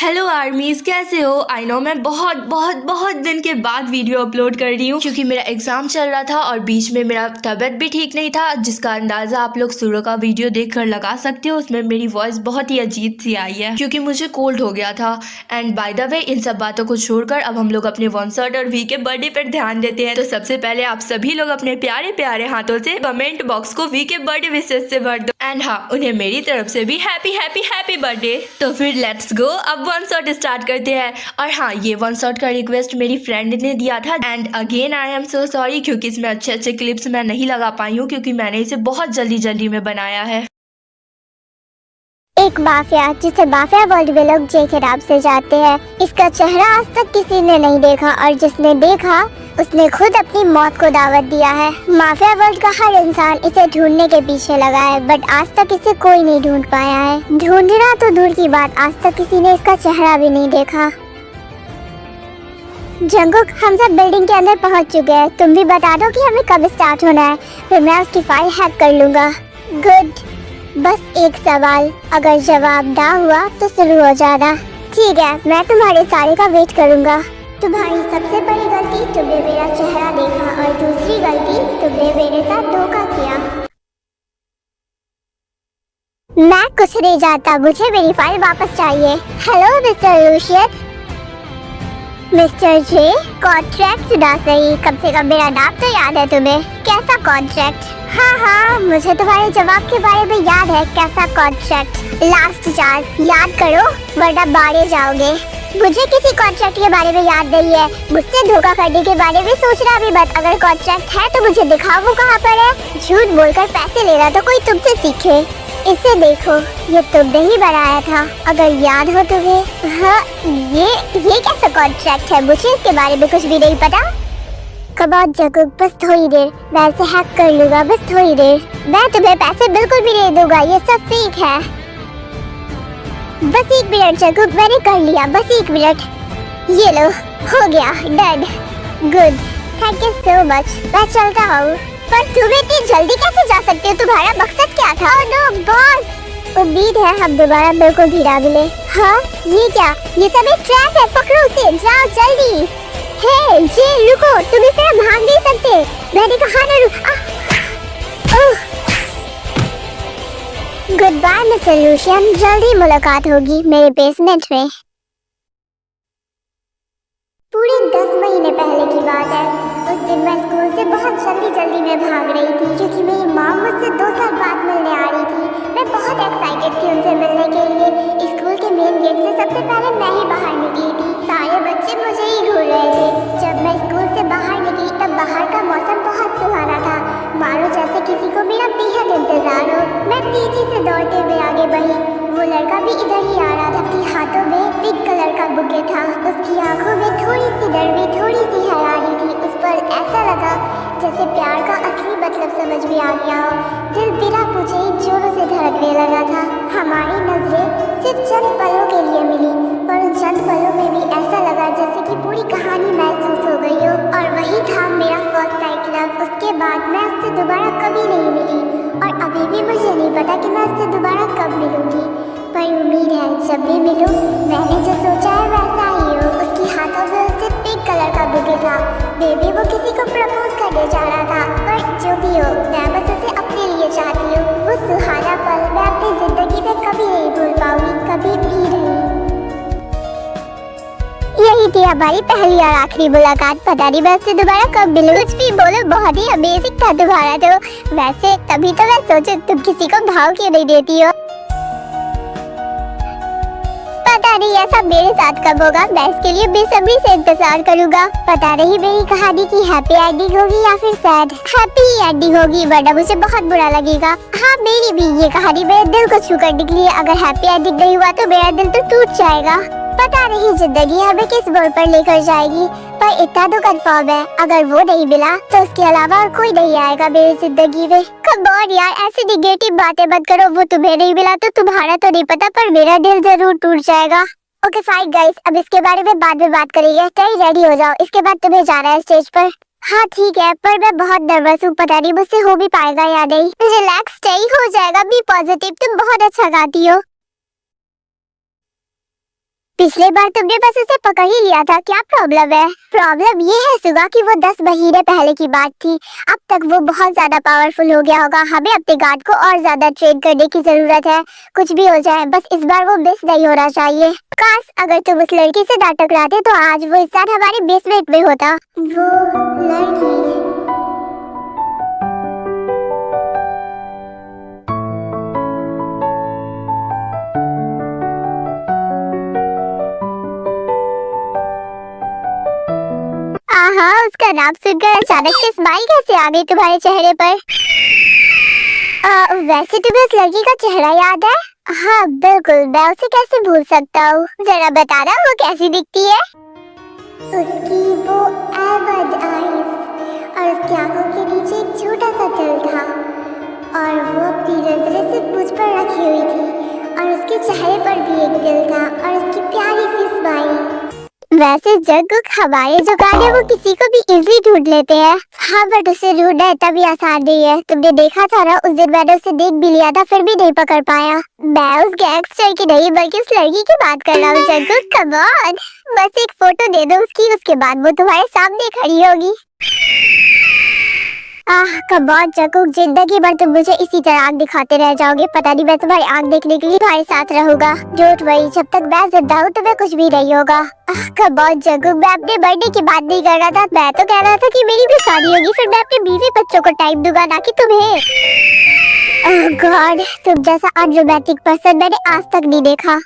Hello आर्मीज, कैसे हो? I know मैं बहुत बहुत बहुत दिन के बाद वीडियो अपलोड कर रही हूँ क्योंकि मेरा एग्जाम चल रहा था और बीच में मेरा तबीयत भी ठीक नहीं था, जिसका अंदाजा आप लोग शुरू का वीडियो देखकर लगा सकते हो। उसमें मेरी वॉइस बहुत ही अजीब सी आई है क्योंकि मुझे कोल्ड हो गया था। एंड बाय द वे, इन सब बातों को छोड़कर अब हम लोग अपने वॉन्सर्ट और वी के बर्थडे पर ध्यान देते हैं। तो सबसे पहले आप सभी लोग अपने प्यारे प्यारे हाथों से कमेंट बॉक्स को वी के बर्थडे विशेष से भर दो। एंड हाँ, उन्हें मेरी तरफ से भी हैप्पी हैप्पी हैप्पी बर्थडे। तो फिर लेट्स गो, अब वन शॉट स्टार्ट करते हैं। और हाँ, ये वन शॉट का रिक्वेस्ट मेरी फ्रेंड ने दिया था and again I am so sorry क्योंकि इसमें अच्छे अच्छे क्लिप्स मैं नहीं लगा पाई हूँ क्योंकि मैंने इसे बहुत जल्दी जल्दी में बनाया है। एक माफिया जिसे माफिया वर्ल्ड में लोग जे के नाम से जानते हैं, इसका चेहरा आज तक किसी ने नहीं देखा और जिसने देखा उसने खुद अपनी मौत को दावत दिया है। माफिया वर्ल्ड का हर इंसान इसे ढूंढने के पीछे लगा है, बट आज तक इसे कोई नहीं ढूंढ पाया है। ढूंढना तो दूर की बात, आज तक किसी ने इसका चेहरा भी नहीं देखा। जंगकुक, हम सब बिल्डिंग के अंदर पहुंच चुके हैं। तुम भी बता दो कि हमें कब स्टार्ट होना है, फिर मैं उसकी फाइल हैक कर लूंगा। गुड, बस एक सवाल, अगर जवाब ना हुआ तो शुरू हो जाना। ठीक है, मैं तुम्हारे सारे का वेट करूंगा। तुम्हारी सबसे बड़ी गलती, तुमने मेरा चेहरा देखा, और दूसरी गलती, तुमने मेरे साथ धोखा किया। मैं कुछ नहीं जानता, मुझे मेरी फाइल वापस चाहिए। Hello mister Lucian. Mister J, contract ना सही, कम से कम मेरा नाम तो याद है तुम्हें। कैसा कॉन्ट्रैक्ट? हाँ, मुझे तुम्हारे जवाब के बारे में याद है। कैसा कॉन्ट्रैक्ट? लास्ट चांस, याद करो वरना मारे जाओगे। मुझे किसी कॉन्ट्रैक्ट के बारे में याद नहीं है। मुझसे धोखा करने के बारे में सोचना भी मत। अगर कॉन्ट्रैक्ट है तो मुझे दिखाओ वो कहाँ पर है। झूठ बोलकर पैसे लेना तो कोई तुमसे सीखे। इसे देखो, ये तुमने ही बनाया था, अगर याद हो तुम्हें। हाँ, ये कैसा कॉन्ट्रैक्ट है? मुझे इसके बारे में कुछ भी नहीं पता। कम ऑन जंगकुक, बस थोड़ी देर, मैं इसे हैक कर लूंगा, बस थोड़ी देर। मैं तुम्हें पैसे बिल्कुल भी नहीं दूंगा, ये सब फेक है। बस 1 मिनट जंगकुक, मैंने कर लिया, बस 1 मिनट। ये लो, हो गया, done. Good, thank you so much. मैं चलता हूँ। पर तुम इतनी जल्दी कैसे जा सकते हो? तुम्हारा मकसद क्या था? ओह नो बॉस, उम्मीद है हम दोबारा बिल्कुल भी ना मिले। हाँ, ये क्या? ये सब एक ट्रैप है, पकड़ो उसे, जाओ जल्दी। हे जे, रुको, तुम इस तरह भाग नहीं सकते। मैंने कहा ना गुड बाय मिस्टर लूशियन, जल्दी मुलाकात होगी मेरे बेसमेंट में। पूरे 10 महीने पहले की बात है। उस दिन मैं स्कूल से बहुत जल्दी में भाग रही थी क्योंकि मेरी माँ मुझसे 2 साल बाद मिलने आ रही थी। मैं बहुत एक्साइटेड थी उनसे मिलने के लिए। स्कूल के मेन गेट से सबसे पहले मैं ही बाहर निकली थी। सारे बच्चे मुझे ही घूर रहे थे। जब मैं स्कूल से बाहर निकली तब बाहर का मौसम बहुत सुहाना था, मानो जैसे किसी को मेरा बेहद इंतजार हो। मैं तेजी से दौड़ते हुए आगे बढ़ी। वो लड़का भी इधर ही आ रहा था। उसके हाथों में पिंक कलर का बुके था। उसकी आंखों में थोड़ी सी डर भी, थोड़ी सी हैरानी थी। उस पर ऐसा लगा जैसे प्यार का असली मतलब समझ में आ गया हो। दिल बिना पूछे ही जोरों से धड़कने लगा था। हमारी नजरें सिर्फ चंद पलों के लिए मिली, पर उन चंद पलों में भी ऐसा लगा जैसे कि पूरी कहानी महसूस हो गई हो। और वही था मेरा फर्स्ट साइट लव। उसके बाद मैं उससे दोबारा कभी नहीं मिली और अभी भी मुझे नहीं पता कि मैं उससे दोबारा कब मिलूंगी, पर उम्मीद है जब भी मिलूं मैंने जो सोचा है वैसा ही हो। उसकी हाथों में उससे पिंक कलर का बुके था। बेबी, वो किसी को प्रपोज करने जा रहा था, पर जो भी हो मैं बस उसे अपने लिए चाहती हूँ। वो सुहाना पल मैं अपनी जिंदगी में कभी नहीं भूल पाऊंगी, कभी भी नहीं। यही थी हमारी पहली और आखिरी मुलाकात। पता नहीं मैं उससे दोबारा कब मिलूं। कुछ भी बोलो, बहुत ही अमेजिंग था तुम्हारा तो। वैसे तभी तो मैं सोचूं तुम किसी को भाव क्यों नहीं देती हो। पता नहीं ऐसा मेरे साथ कब होगा। मैं इसके लिए बेसब्री से इंतजार करूंगा। पता नहीं मेरी कहानी की हैप्पी एंडिंग होगी या फिर सैड। हैप्पी एंडिंग होगी वरना मुझे बहुत बुरा लगेगा। हाँ, मेरी भी ये कहानी मेरे दिल को छू कर निकली है। अगर हैप्पी एंडिंग नहीं हुआ तो मेरा दिल तो टूट जाएगा। पता नहीं जिंदगी हमें किस मोड़ पर लेकर जाएगी, पर इतना तो कंफर्म है, अगर वो नहीं मिला तो उसके अलावा और कोई नहीं आएगा मेरी जिंदगी में। कम ऑन यार, ऐसी निगेटिव बातें मत करो। वो तुम्हें नहीं मिला तो तुम्हारा तो नहीं पता, पर मेरा दिल जरूर टूट जाएगा। ओके फाइन गाइस, अब इसके बारे में बाद में बात करेंगे। कहीं रेडी हो जाओ, इसके बाद तुम्हें जाना है स्टेज पर। हाँ ठीक है, पर मैं बहुत नर्वस हूँ। पता नहीं मुझसे हो भी पाएगा या नहीं। रिलैक्स, सही हो जाएगा, बी पॉजिटिव। तुम बहुत अच्छा गाती हो। पिछले बार तुमने बस उसे पकड़ ही लिया था, क्या प्रॉब्लम है? प्रॉब्लम ये है सुगा कि वो 10 महीने पहले की बात थी। अब तक वो बहुत ज्यादा पावरफुल हो गया होगा। हमें अपने गार्ड को और ज्यादा ट्रेन करने की जरूरत है। कुछ भी हो जाए, बस इस बार वो मिस नहीं होना चाहिए। काश अगर तुम उस लड़की से ना टकराते तो आज वो इंसान हमारे बेसमेंट में होता। वो लड़की हाँ, उसका नाम सुनकर अचानक से स्माइल कैसे आ गई तुम्हारे चेहरे पर? वैसे तुम्हें उस लड़की का चेहरा याद है? हाँ बिल्कुल, मैं उसे कैसे भूल सकता हूँ। जरा बताना वो कैसी दिखती है? उसकी वो एबड आईज और उसकी आंखों के नीचे एक छोटा सा दिल था और वो अपनी नजरें सिर्फ मुझ पर रखी हुई थी और उसके चेहरे पर भी एक दिल था और उसकी प्यारी सी स्माइल। वैसे जंगकुक हमारे जो गाने वो किसी को भी इजीली ढूंढ लेते हैं। हाँ बट उसे ढूंढना इतना भी आसान नहीं है। तुमने देखा था ना, उस दिन मैंने उसे देख भी लिया था फिर भी नहीं पकड़ पाया। मैं उस गैंगस्टर की नहीं बल्कि उस लड़की की बात कर रहा हूँ। जंगकुक कम ऑन, बस एक फोटो दे दो उसकी, उसके बाद वो तुम्हारे सामने खड़ी होगी। कम ऑन जंगकुक, जिंदगी भर तुम मुझे इसी तरह आँख दिखाते रह जाओगे। पता नहीं मैं तुम्हारी आँख देखने के लिए तुम्हारे साथ रहूंगा। डोंट वरी, जब तक मैं जिंदा हूँ तुम्हें कुछ भी नहीं होगा। कम ऑन जंगकुक, मैं अपने बर्थडे की बात नहीं कर रहा था। मैं तो कह रहा था कि मेरी भी शादी होगी, फिर मैं अपने बीवी बच्चों को टाइम दूंगा, ना कि तुम्हें। ओह गॉड, तुम जैसा अनरोमांटिक पर्सन मैंने आज तक नहीं देखा।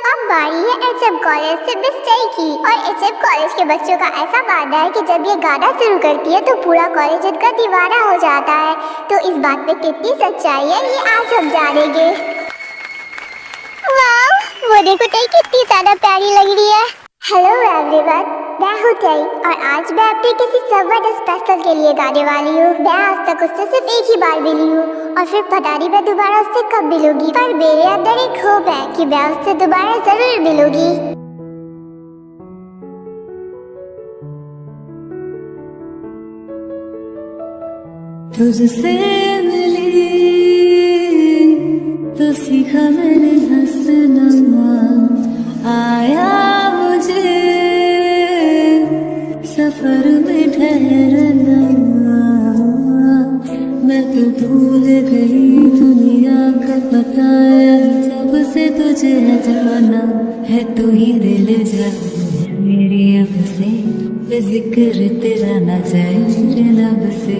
अब बारी है एचएम कॉलेज से मिस्टर की। और एचएम कॉलेज के बच्चों का ऐसा मानना है कि जब ये गाना शुरू करती है तो पूरा कॉलेज इनका दीवाना हो जाता है। तो इस बात में कितनी सच्चाई है ये आज हम जानेंगे। वाह, वो देखो टेई कितनी ज्यादा प्यारी लग रही है। हेलो एवरीवन, मैं हूँ टेई और आज मैं अपने किसी समवन स्पेशल के लिए गाने वाली हूँ। मैं आज तक उससे सिर्फ एक ही बार मिली हूँ और फिर पता नहीं मैं दोबारा उससे कब मिलूंगी, पर मेरे अंदर एक होप है कि मैं उससे दोबारा जरूर मिलूंगी। तुझसे मिली तो सीखा मैंने हंसना, आया मुझे सफर में ठहरना। मैं तो भूल गई दुनिया का बताया, जब से तुझे है जाना है तू ही दिल जाना मेरी अब से। जिक्र तेरा ना जाए मेरे लब से,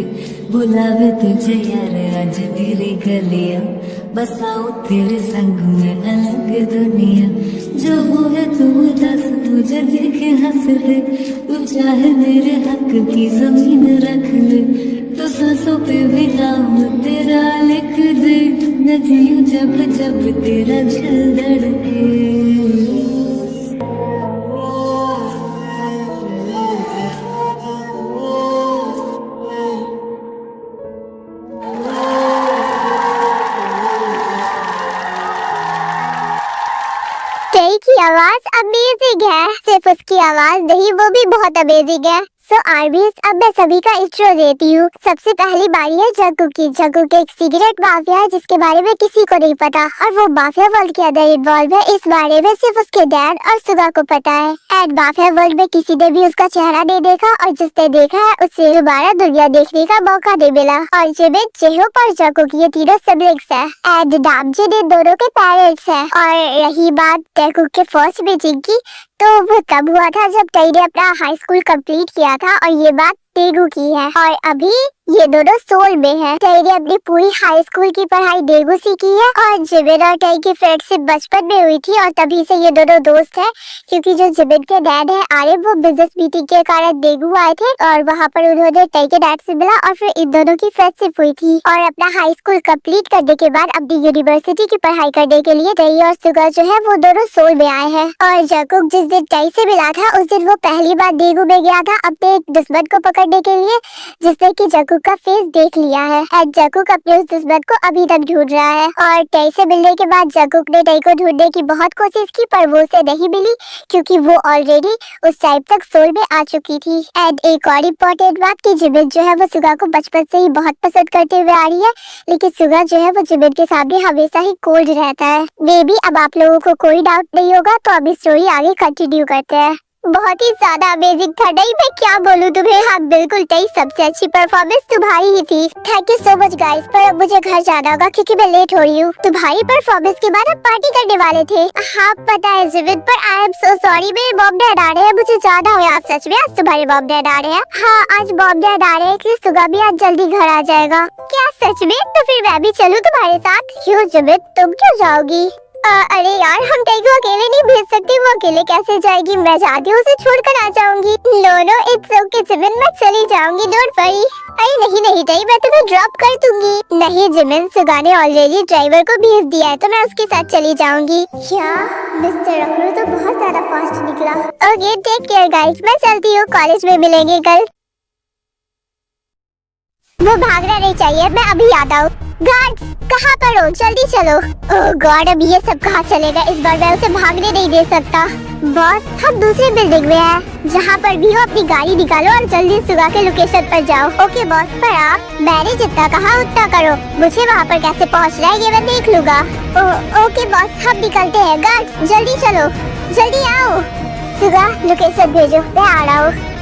बुलावे तुझे यार आज मेरी गलियां। बसाऊं तेरे संग में अलग दुनिया, जो हो है तू दस तुझे देखे हंस ले। तू चाहे मेरे हक की जमीन रख ले, तो सांसों पे भी नाम तेरा लिख दे। न जियूं जब जब तेरा दिल धड़के। टेई की आवाज अमेजिंग है। सिर्फ उसकी आवाज नहीं, वो भी बहुत अमेजिंग है। सो आरबीएस, अब मैं सभी का इंट्रो देती हूँ। सबसे पहली बारी है जंगकुक की। जंगकुक एक सिगरेट माफिया है जिसके बारे में किसी को नहीं पता और वो माफिया वर्ल्ड के अंदर इन्वॉल्व है। इस बारे में सिर्फ उसके डैड और सुगा को पता है। एंड माफिया वर्ल्ड में किसी ने भी उसका चेहरा नहीं देखा और जिसने देखा है उसे दोबारा दुनिया देखने का मौका नहीं मिला। और जिमिन, जेहोप और जंगकुक ये तीनों सिबलिंग्स है एंड नामजिन इन दोनों के पेरेंट्स है। और रही बात जंगकुक के फर्स्ट मीटिंग की, तो वो तब हुआ था जब टेई ने अपना हाई स्कूल कंप्लीट किया था और ये बात डेगू की है। और अभी ये दोनों सोल में है। टेई ने अपनी पूरी हाई स्कूल की पढ़ाई डेगू से की है और जिमिन और टेई की फ्रेंडशिप बचपन में हुई थी और तभी से ये दोनों दोस्त हैं। क्योंकि जो जिमिन के डैड है आरे, वो बिजनेस मीटिंग के कारण डेगू आए थे और वहाँ पर उन्होंने टेई के डैड से मिला और फिर इन दोनों की फ्रेंडशिप हुई थी। और अपना हाई स्कूल कंप्लीट करने के बाद अपनी यूनिवर्सिटी की पढ़ाई करने के लिए टेई और सुगा जो है वो दोनों सोल में आए हैं। और जंगकुक जिस दिन टेई से मिला था उस दिन वो पहली बार डेगू में गया था अपने एक दुश्मन को पकड़ने के लिए, जिसने कि जंगकुक जकूक का फेस देख लिया है एंड जकूक अपने उस दुश्मन को अभी तक ढूंढ रहा है। और टई से मिलने के बाद जकूक ने टई को ढूंढने की बहुत कोशिश की पर वो उसे नहीं मिली क्योंकि वो ऑलरेडी उस टाइम तक सोल में आ चुकी थी। एंड एक और इम्पोर्टेंट बात कि जिमिन जो है वो सुगा को बचपन से ही बहुत पसंद करते हुए आ रही है, लेकिन सुगा जो है वो जिमिन के सामने हमेशा ही कोल्ड रहता है। मे बी अब आप लोगों को कोई डाउट नहीं होगा तो अब स्टोरी आगे कंटिन्यू करते हैं। बहुत ही ज्यादा अमेजिंग था टई, मैं क्या बोलूं तुम्हें। हाँ बिल्कुल टई, सबसे अच्छी परफॉर्मेंस तुम्हारी ही थी। Thank you so much guys, पर अब मुझे घर जाना होगा क्योंकि मैं लेट हो रही हूँ। तुम्हारी परफॉर्मेंस के बाद हम पार्टी करने वाले थे। हाँ पता है जिमिन, पर आई एम सो सॉरी, मेरे मॉम डैड आ रहे हैं, मुझे जाना हो। आप सच में आज तुम्हारे मॉम डैड आ रहे हैं? हाँ आज मॉम डैड आ रहे हैं, इसलिए सुगा भी आज जल्दी घर आ जाएगा। क्या सच में? तो फिर मैं भी चलूँ तुम्हारे साथ? क्यों जिमिन, तुम क्यों जाओगी? अरे यार हम टई को अकेले नहीं भेज सकते, वो अकेले कैसे जाएगी? मैं जाती हूँ उसे छोड़कर आ जाऊंगी। नो इट्स ओके जिमिन, मैं चली जाऊंगी, डोंट वरी। अरे नहीं टई, मैं तुम्हें ड्रॉप कर दूंगी। नहीं जिमिन, सुगा ने ऑलरेडी ड्राइवर को भेज दिया है तो मैं उसके साथ चली जाऊंगी। क्या मिस्टर अकरू तो बहुत ज्यादा फास्ट निकला। ओके टेक केयर गाइस, मैं चलती हूँ, कॉलेज में मिलेंगे कल। वो भागना नहीं चाहिए, मैं अभी आता हूँ। गार्ड्स कहाँ पर हो? जल्दी चलो। ओह गॉड, अब ये सब कहाँ चलेगा? इस बार मैं उसे भागने नहीं दे सकता। बॉस हम दूसरी बिल्डिंग में हैं। जहाँ पर भी हो अपनी गाड़ी निकालो और जल्दी सुगा के लोकेशन पर जाओ। ओके बॉस, पर आप मैंने जितना कहा उतना करो। मुझे वहाँ पर कैसे पहुँचना है ये मैं देख लूंगा। ओके बॉस, हम निकलते हैं। गार्ड्स जल्दी चलो, जल्दी आओ। सुगा लोकेशन भेजो, मैं आ रहा हूँ।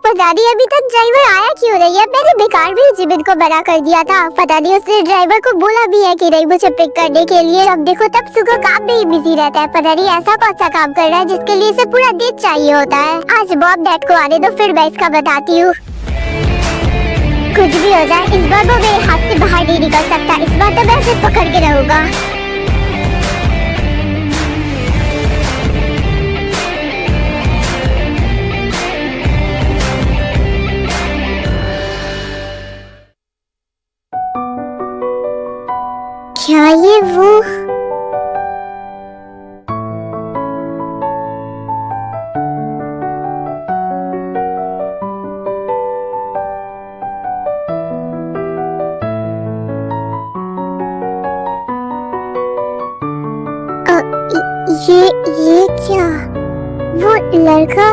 पता नहीं अभी तक ड्राइवर आया क्यों नहीं है। मैंने बेकार में जिमिन को मना कर दिया था। पता नहीं उसने ड्राइवर को बोला भी है कि नहीं मुझे पिक करने के लिए। जब देखो तब सुगा काम में ही बिजी रहता है। पता नहीं ऐसा कौन सा काम कर रहा है जिसके लिए इसे पूरा दिन चाहिए होता है। आज मॉम डैड को आने दो, फिर मैं इसका बताती हूँ। कुछ भी हो जाए इस बार वो मेरे हाथ से बाहर नहीं निकल सकता। इस बार तो मैं उसे पकड़ के रहूंगा। क्या ये वो? ये क्या? वो लड़का?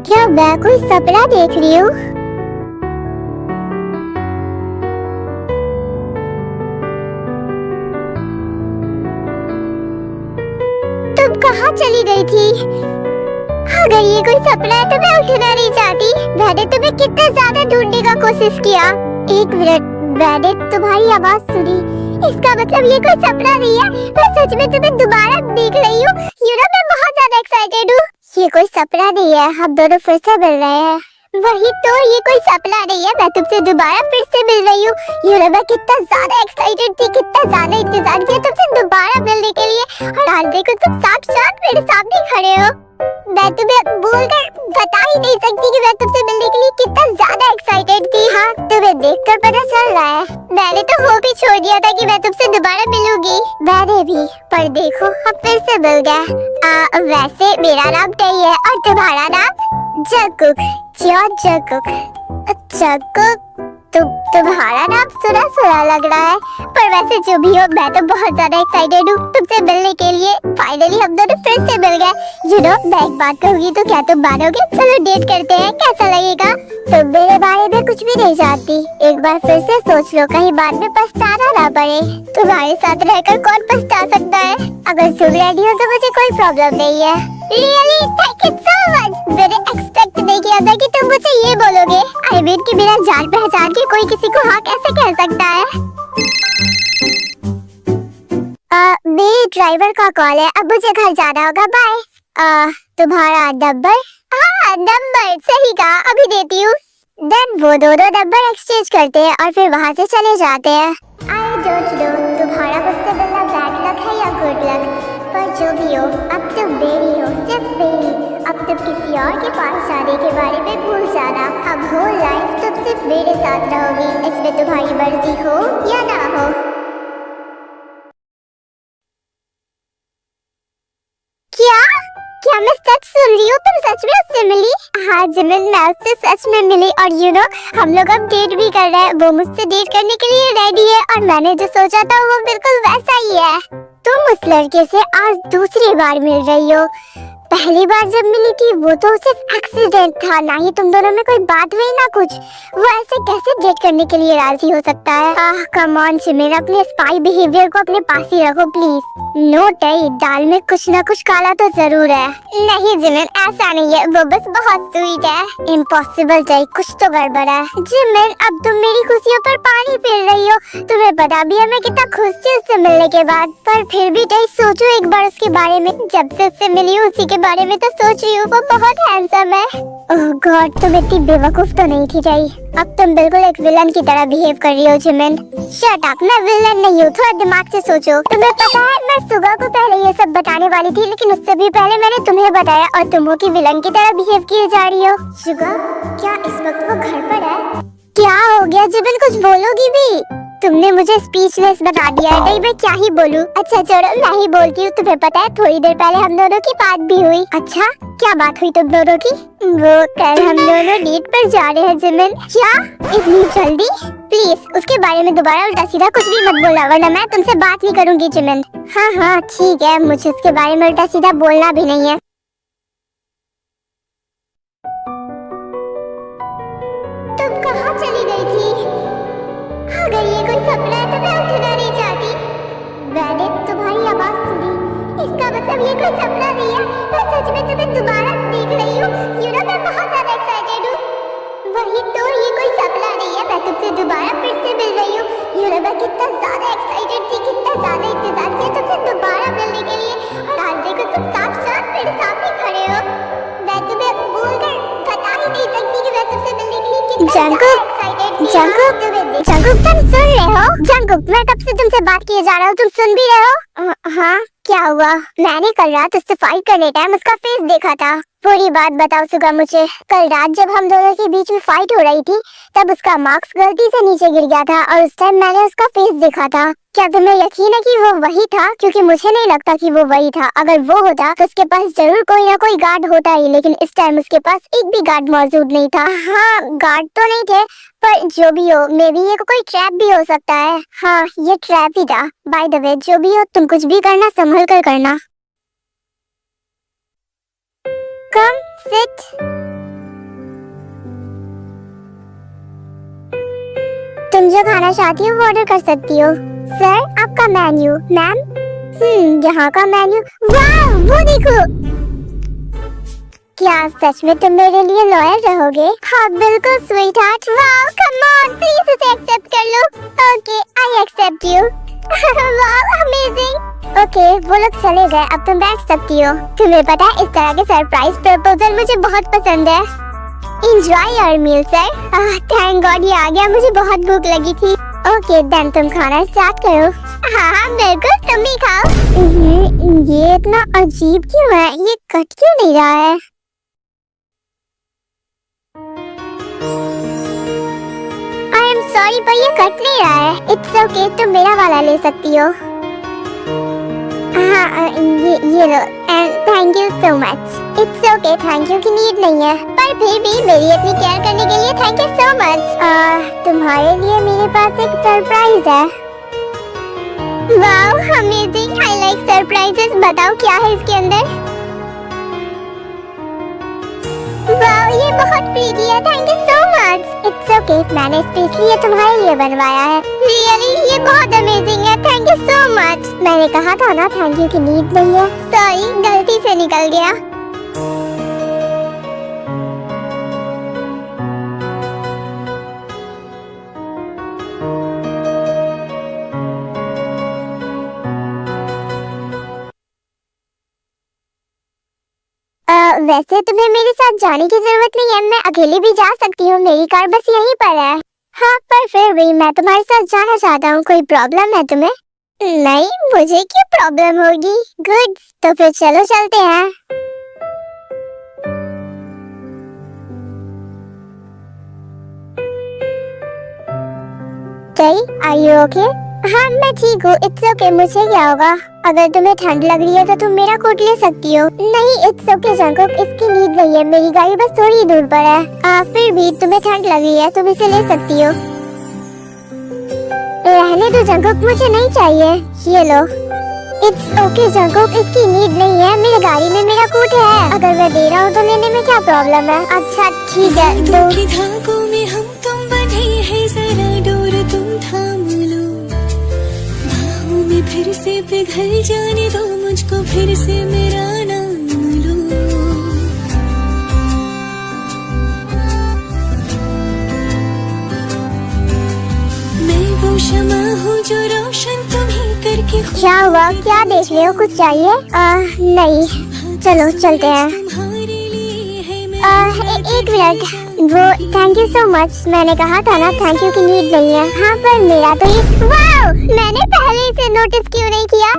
क्या मैं कोई सपना देख रही हूँ? तुम कहाँ चली गई थी? अगर ये कोई सपना है तो मैं उठना नहीं चाहती। मैंने तुम्हें कितना ज्यादा ढूंढने का कोशिश किया। एक मिनट, मैंने तुम्हारी आवाज सुनी। इसका मतलब ये कोई सपना नहीं है, मैं सच में तुम्हें दोबारा देख रही हूँ। मैं बहुत ज्यादा एक्साइटेड हूँ। ये कोई सपना नहीं है, हम दोनों फिर से मिल रहे हैं। वही तो, ये कोई सपना नहीं है, मैं तुमसे दोबारा फिर से मिल रही हूँ। मैं कितना ज्यादा एक्साइटेड थी, कितना ज्यादा इंतजार किया तुमसे दोबारा मिलने के लिए। और आज देखो तुम साक्षात मेरे सामने खड़े हो। मैं तुम्हें बोलकर बता ही नहीं सकती कि मैं तुमसे मिलने के लिए कितना ज्यादा एक्साइटेड थी। हाँ तुम्हें देखकर पता चल रहा है। मैंने तो होप ही छोड़ दिया था कि मैं तुमसे दोबारा मिलूंगी। मैंने भी, पर देखो हम फिर से मिल गए। वैसे मेरा नाम टई है और तुम्हारा नाम? जकूक। क्यों जकूक? जकूक तुम्हारा नाम सुना सुना लग रहा है। पर वैसे जो भी हो, मैं तो बहुत ज्यादा एक्साइटेड हूँ तुमसे मिलने के लिए। फाइनली हम दोनों फिर से मिल गए। मैं एक बात कहूँगी तो क्या तुम मानोगे? चलो डेट करते हैं, कैसा लगेगा? तुम मेरे बारे में कुछ भी नहीं जानती, एक बार फिर से सोच लो, कहीं बाद में पछताना ना पड़े। तुम्हारे साथ रहकर कौन पछता सकता है? अगर तुम रेडी हो तो मुझे कोई प्रॉब्लम नहीं है। Really? Thank you so much. मैंने एक्सपेक्ट नहीं किया था कि तुम मुझे ये बोलोगे। I mean कि बिना जान पहचान के कोई किसी को हाँ कैसे कह सकता है? मेरे ड्राइवर का कॉल है, अब मुझे घर जाना होगा। बाय। तुम्हारा नंबर? हाँ नंबर सही कहा, अभी देती हूँ। देन वो दोनों नंबर एक्सचेंज करते हैं और फिर वहाँ से चले जाते हैं। I don't know तुम्हारा मुझसे मिलना बैड लक है या गुड लक, पर जो भी हो अब तुम मेरी हो, सिर्फ मेरी। अब तुम किसी और के पास जाने के बारे में भूल जाना। अब होल लाइफ तुम सिर्फ मेरे साथ रहोगी, इसमें तुम्हारी मर्जी हो या ना हो। क्या क्या मैं सच सुन रही हूँ? तुम सच में उससे मिली? हाँ जिमिन, मैं उससे सच में मिली और हम लोग अब डेट भी कर रहे हैं। वो मुझसे डेट करने के लिए रेडी है और मैंने जो सोचा था वो बिल्कुल वैसा ही है। तुम उस लड़के से आज दूसरी बार मिल रही हो। पहली बार जब मिली थी वो तो सिर्फ एक्सीडेंट था, ना ही तुम दोनों में कोई बात हुई ना कुछ। वो ऐसे कैसे डेट करने के लिए राजी हो सकता है? कम ऑन सिमिर, अपने स्पाई बिहेवियर को अपने पास ही रखो प्लीज। नोट है, दाल में कुछ ना कुछ काला तो जरूर है। नहीं जिमिन, ऐसा नहीं है, वो बस बहुत स्वीट है। इम्पॉसिबल टाई, कुछ तो गड़बड़ है। जिमिन, अब तुम मेरी खुशियों पर पानी फेर रही हो। तुम्हें पता भी है मैं कितना खुश थी उससे मिलने के बाद, पर फिर भी टाई सोचो एक बार उसके बारे में। जब से उससे मिली हूँ उसी के बारे में तो सोच रही हूँ। वो बहुत हैंडसम है। ओह गॉड, तुम इतनी बेवकूफ तो नहीं थी टाई। अब तुम बिल्कुल एक विलन की तरह बिहेव कर रही हो जिमिन। शट अप, मैं विलन नहीं हूँ, थोड़ा दिमाग से सोचो। तुम्हें पता है मैं सुगा को पहले ये सब बताने वाली थी, लेकिन उससे भी पहले मैंने तुम्हें बताया और तुम हो की विलन की तरह बिहेव किए जा रही हो। सुगा, क्या इस वक्त वो घर पर है? क्या हो गया जिमिन, कुछ बोलोगी भी? तुमने मुझे स्पीचलेस बना दिया है। नहीं मैं क्या ही बोलूं। अच्छा छोड़ो, मैं ही बोलती हूँ। तुम्हें पता है थोड़ी देर पहले हम दोनों की बात भी हुई। अच्छा, क्या बात हुई तुम दोनों की? वो कल हम दोनों डेट पर जा रहे हैं जिमिन। क्या इतनी जल्दी? प्लीज उसके बारे में दोबारा उल्टा सीधा कुछ भी मत बोलना, वरना मैं तुमसे बात नहीं करूंगी जिमिन। हाँ हाँ ठीक है, मुझे उसके बारे में उल्टा सीधा बोलना भी नहीं है। तुम कहाँ चली गई थी? अगर ये कोई सपना है तो मैं उठना नहीं चाहती। मैंने तुम्हारी आवाज सुनी, इसका मतलब ये कोई सपना नहीं है। मैं सच में तुम्हें दोबारा देख रही हूँ। मैं बहुत ज्यादा एक्साइटेड हूँ। वही तो, ये कोई सपना नहीं है, मैं तुमसे दोबारा फिर से मिल रही हूँ। मैं कितना ज्यादा एक्साइटेड थी, कितना ज्यादा इंतजार किया तुमसे दोबारा मिलने के लिए, और आज देखो तुम साक्षात मेरे सामने खड़े हो। मैं तुम्हें बोलकर बता ही नहीं सकती कि मैं तुमसे मिलने के लिए कितना ज्यादा एक्साइटेड थी। जंकुक तुम सुन रहे हो? जंकुक, मैं कब से तुमसे बात किए जा रहा हूँ, तुम सुन भी रहे हो? हाँ क्या हुआ? मैंने कल रात उससे फाइट करने टाइम उसका फेस देखा था। पूरी बात बताओ सुगा मुझे। कल रात जब हम दोनों के बीच में फाइट हो रही थी तब उसका मार्क्स गलती से नीचे गिर गया था और उस टाइम मैंने उसका फेस देखा था। क्या तुम्हें यकीन है कि वो वही था? क्योंकि मुझे नहीं लगता कि वो वही था। अगर वो होता तो उसके पास जरूर कोई ना कोई गार्ड होता ही, लेकिन इस टाइम उसके पास एक भी गार्ड मौजूद नहीं था। हाँ गार्ड तो नहीं थे, पर जो भी हो, मे बी ये कोई ट्रैप भी हो सकता है। हाँ ये ट्रैप ही था। बाय द वे जो भी हो, तुम कुछ भी करना संभल कर करना। Come sit. तुम जो खाना चाहती हो वो ऑर्डर कर सकती हो। सर आपका मेन्यू। मैम यहाँ का मेन्यू। वाह वो देखो। क्या सच में तुम मेरे लिए लॉयल रहोगे? हाँ बिल्कुल स्वीट हार्ट। वाह कम ऑन, प्लीज इसे एक्सेप्ट कर लो। Okay I accept you. वाह अमेजिंग। ओके वो लोग चले गए, अब तुम बैठ सकती हो। तुम्हें पता है इस तरह के सरप्राइज प्रपोजल मुझे बहुत पसंद है। Enjoy your meal sir। Thank God ये आ गया, मुझे बहुत भूख लगी थी। ओके देन तुम खाना स्टार्ट करो। हाँ बिल्कुल, तुम भी खाओ। ये इतना अजीब क्यों है? ये कट क्यों नहीं रहा है? आई एम सॉरी पर ये कट नहीं रहा है। इट्स ओके, तुम मेरा वाला ले सकती हो। हाँ ये लो and thank you so much. It's okay, thank you की नीड नहीं है, पर फिर भी मेरी इतनी केयर करने के लिए थैंक यू सो मच। तुम्हारे लिए मेरे पास एक सरप्राइज है। Wow amazing, I like surprises. बताओ क्या है इसके अंदर? वाओ ये बहुत प्रीटी है, thank you so much. It's okay, मैंने स्पेशली ये तुम्हारे लिए बनवाया है। रियली ये बहुत अमेजिंग है, थैंक यू सो मच। मैंने कहा था ना थैंक यू की नीड नहीं है। सॉरी गलती से निकल गया। वैसे तुम्हें मेरे साथ जाने की जरूरत नहीं है, मैं अकेली भी जा सकती हूँ, मेरी कार बस यहीं पर है। हाँ पर फिर भी मैं तुम्हारे साथ जाना चाहता हूँ। कोई प्रॉब्लम है तुम्हें? नहीं मुझे क्यों प्रॉब्लम होगी। गुड, तो फिर चलो चलते हैं। Are you okay? हाँ मैं ठीक हूँ, इट्स ओके। मुझे क्या होगा? अगर तुम्हें ठंड लग रही है तो तुम मेरा कोट ले सकती हो। नहीं इट्स ओके जंगकुक, इसकी नीड नहीं है, मेरी गाड़ी बस थोड़ी दूर पर है। फिर भी तुम्हें ठंड लग रही है, तुम इसे ले सकती हो। रहने दो जंगकुक, मुझे नहीं चाहिए। ये लो। इट्स ओके जंगकुक, इसकी नीड नहीं है, मेरी गाड़ी में मेरा कोट है। अगर मैं दे रहा हूँ तो लेने में क्या प्रॉब्लम है? अच्छा ठीक है। दो धागों में हम तुम बंधे हैं, जरा डोर तुम थाम लो, बाहों में फिर से पिघल जाने दो मुझको, फिर से मेरा नाम लो। मैं वो शमा हूँ जो रोशन तुम्हें करके क्या हुआ? क्या देख रहे हो? कुछ चाहिए? नहीं, चलो चलते हैं। तुम्हारे लिए है मैं एक मिनट, वो थैंक यू सो मच। मैंने कहा था ना थैंक यू की नीड नहीं है। हाँ पर मेरा तो ये वाओ, मैंने पहले इसे नोटिस क्यों नहीं किया?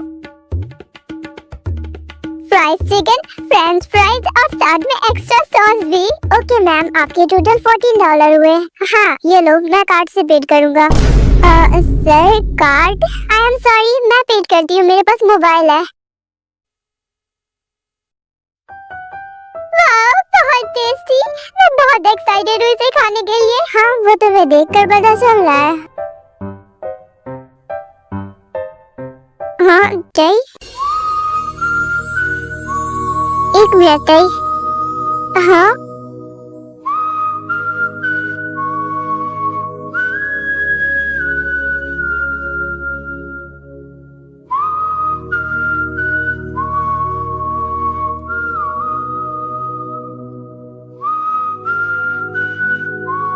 फ्राइड चिकन, फ्रेंच फ्राइज और साथ में एक्स्ट्रा सॉस भी। ओके मैम, आपके टोटल $14 हुए। हाँ ये लो, मैं कार्ड से पेड करूँगा। Sir card? I am sorry, मैं पेड करती हूँ, मेरे पास मोबाइल है। वाह, बहुत टेस्टी। मैं बहुत एक्साइटेड हूँ इसे खाने के लिए। हाँ वो तुम्हें देखकर पता चल रहा है। हाँ जय, एक मिनट जय। हाँ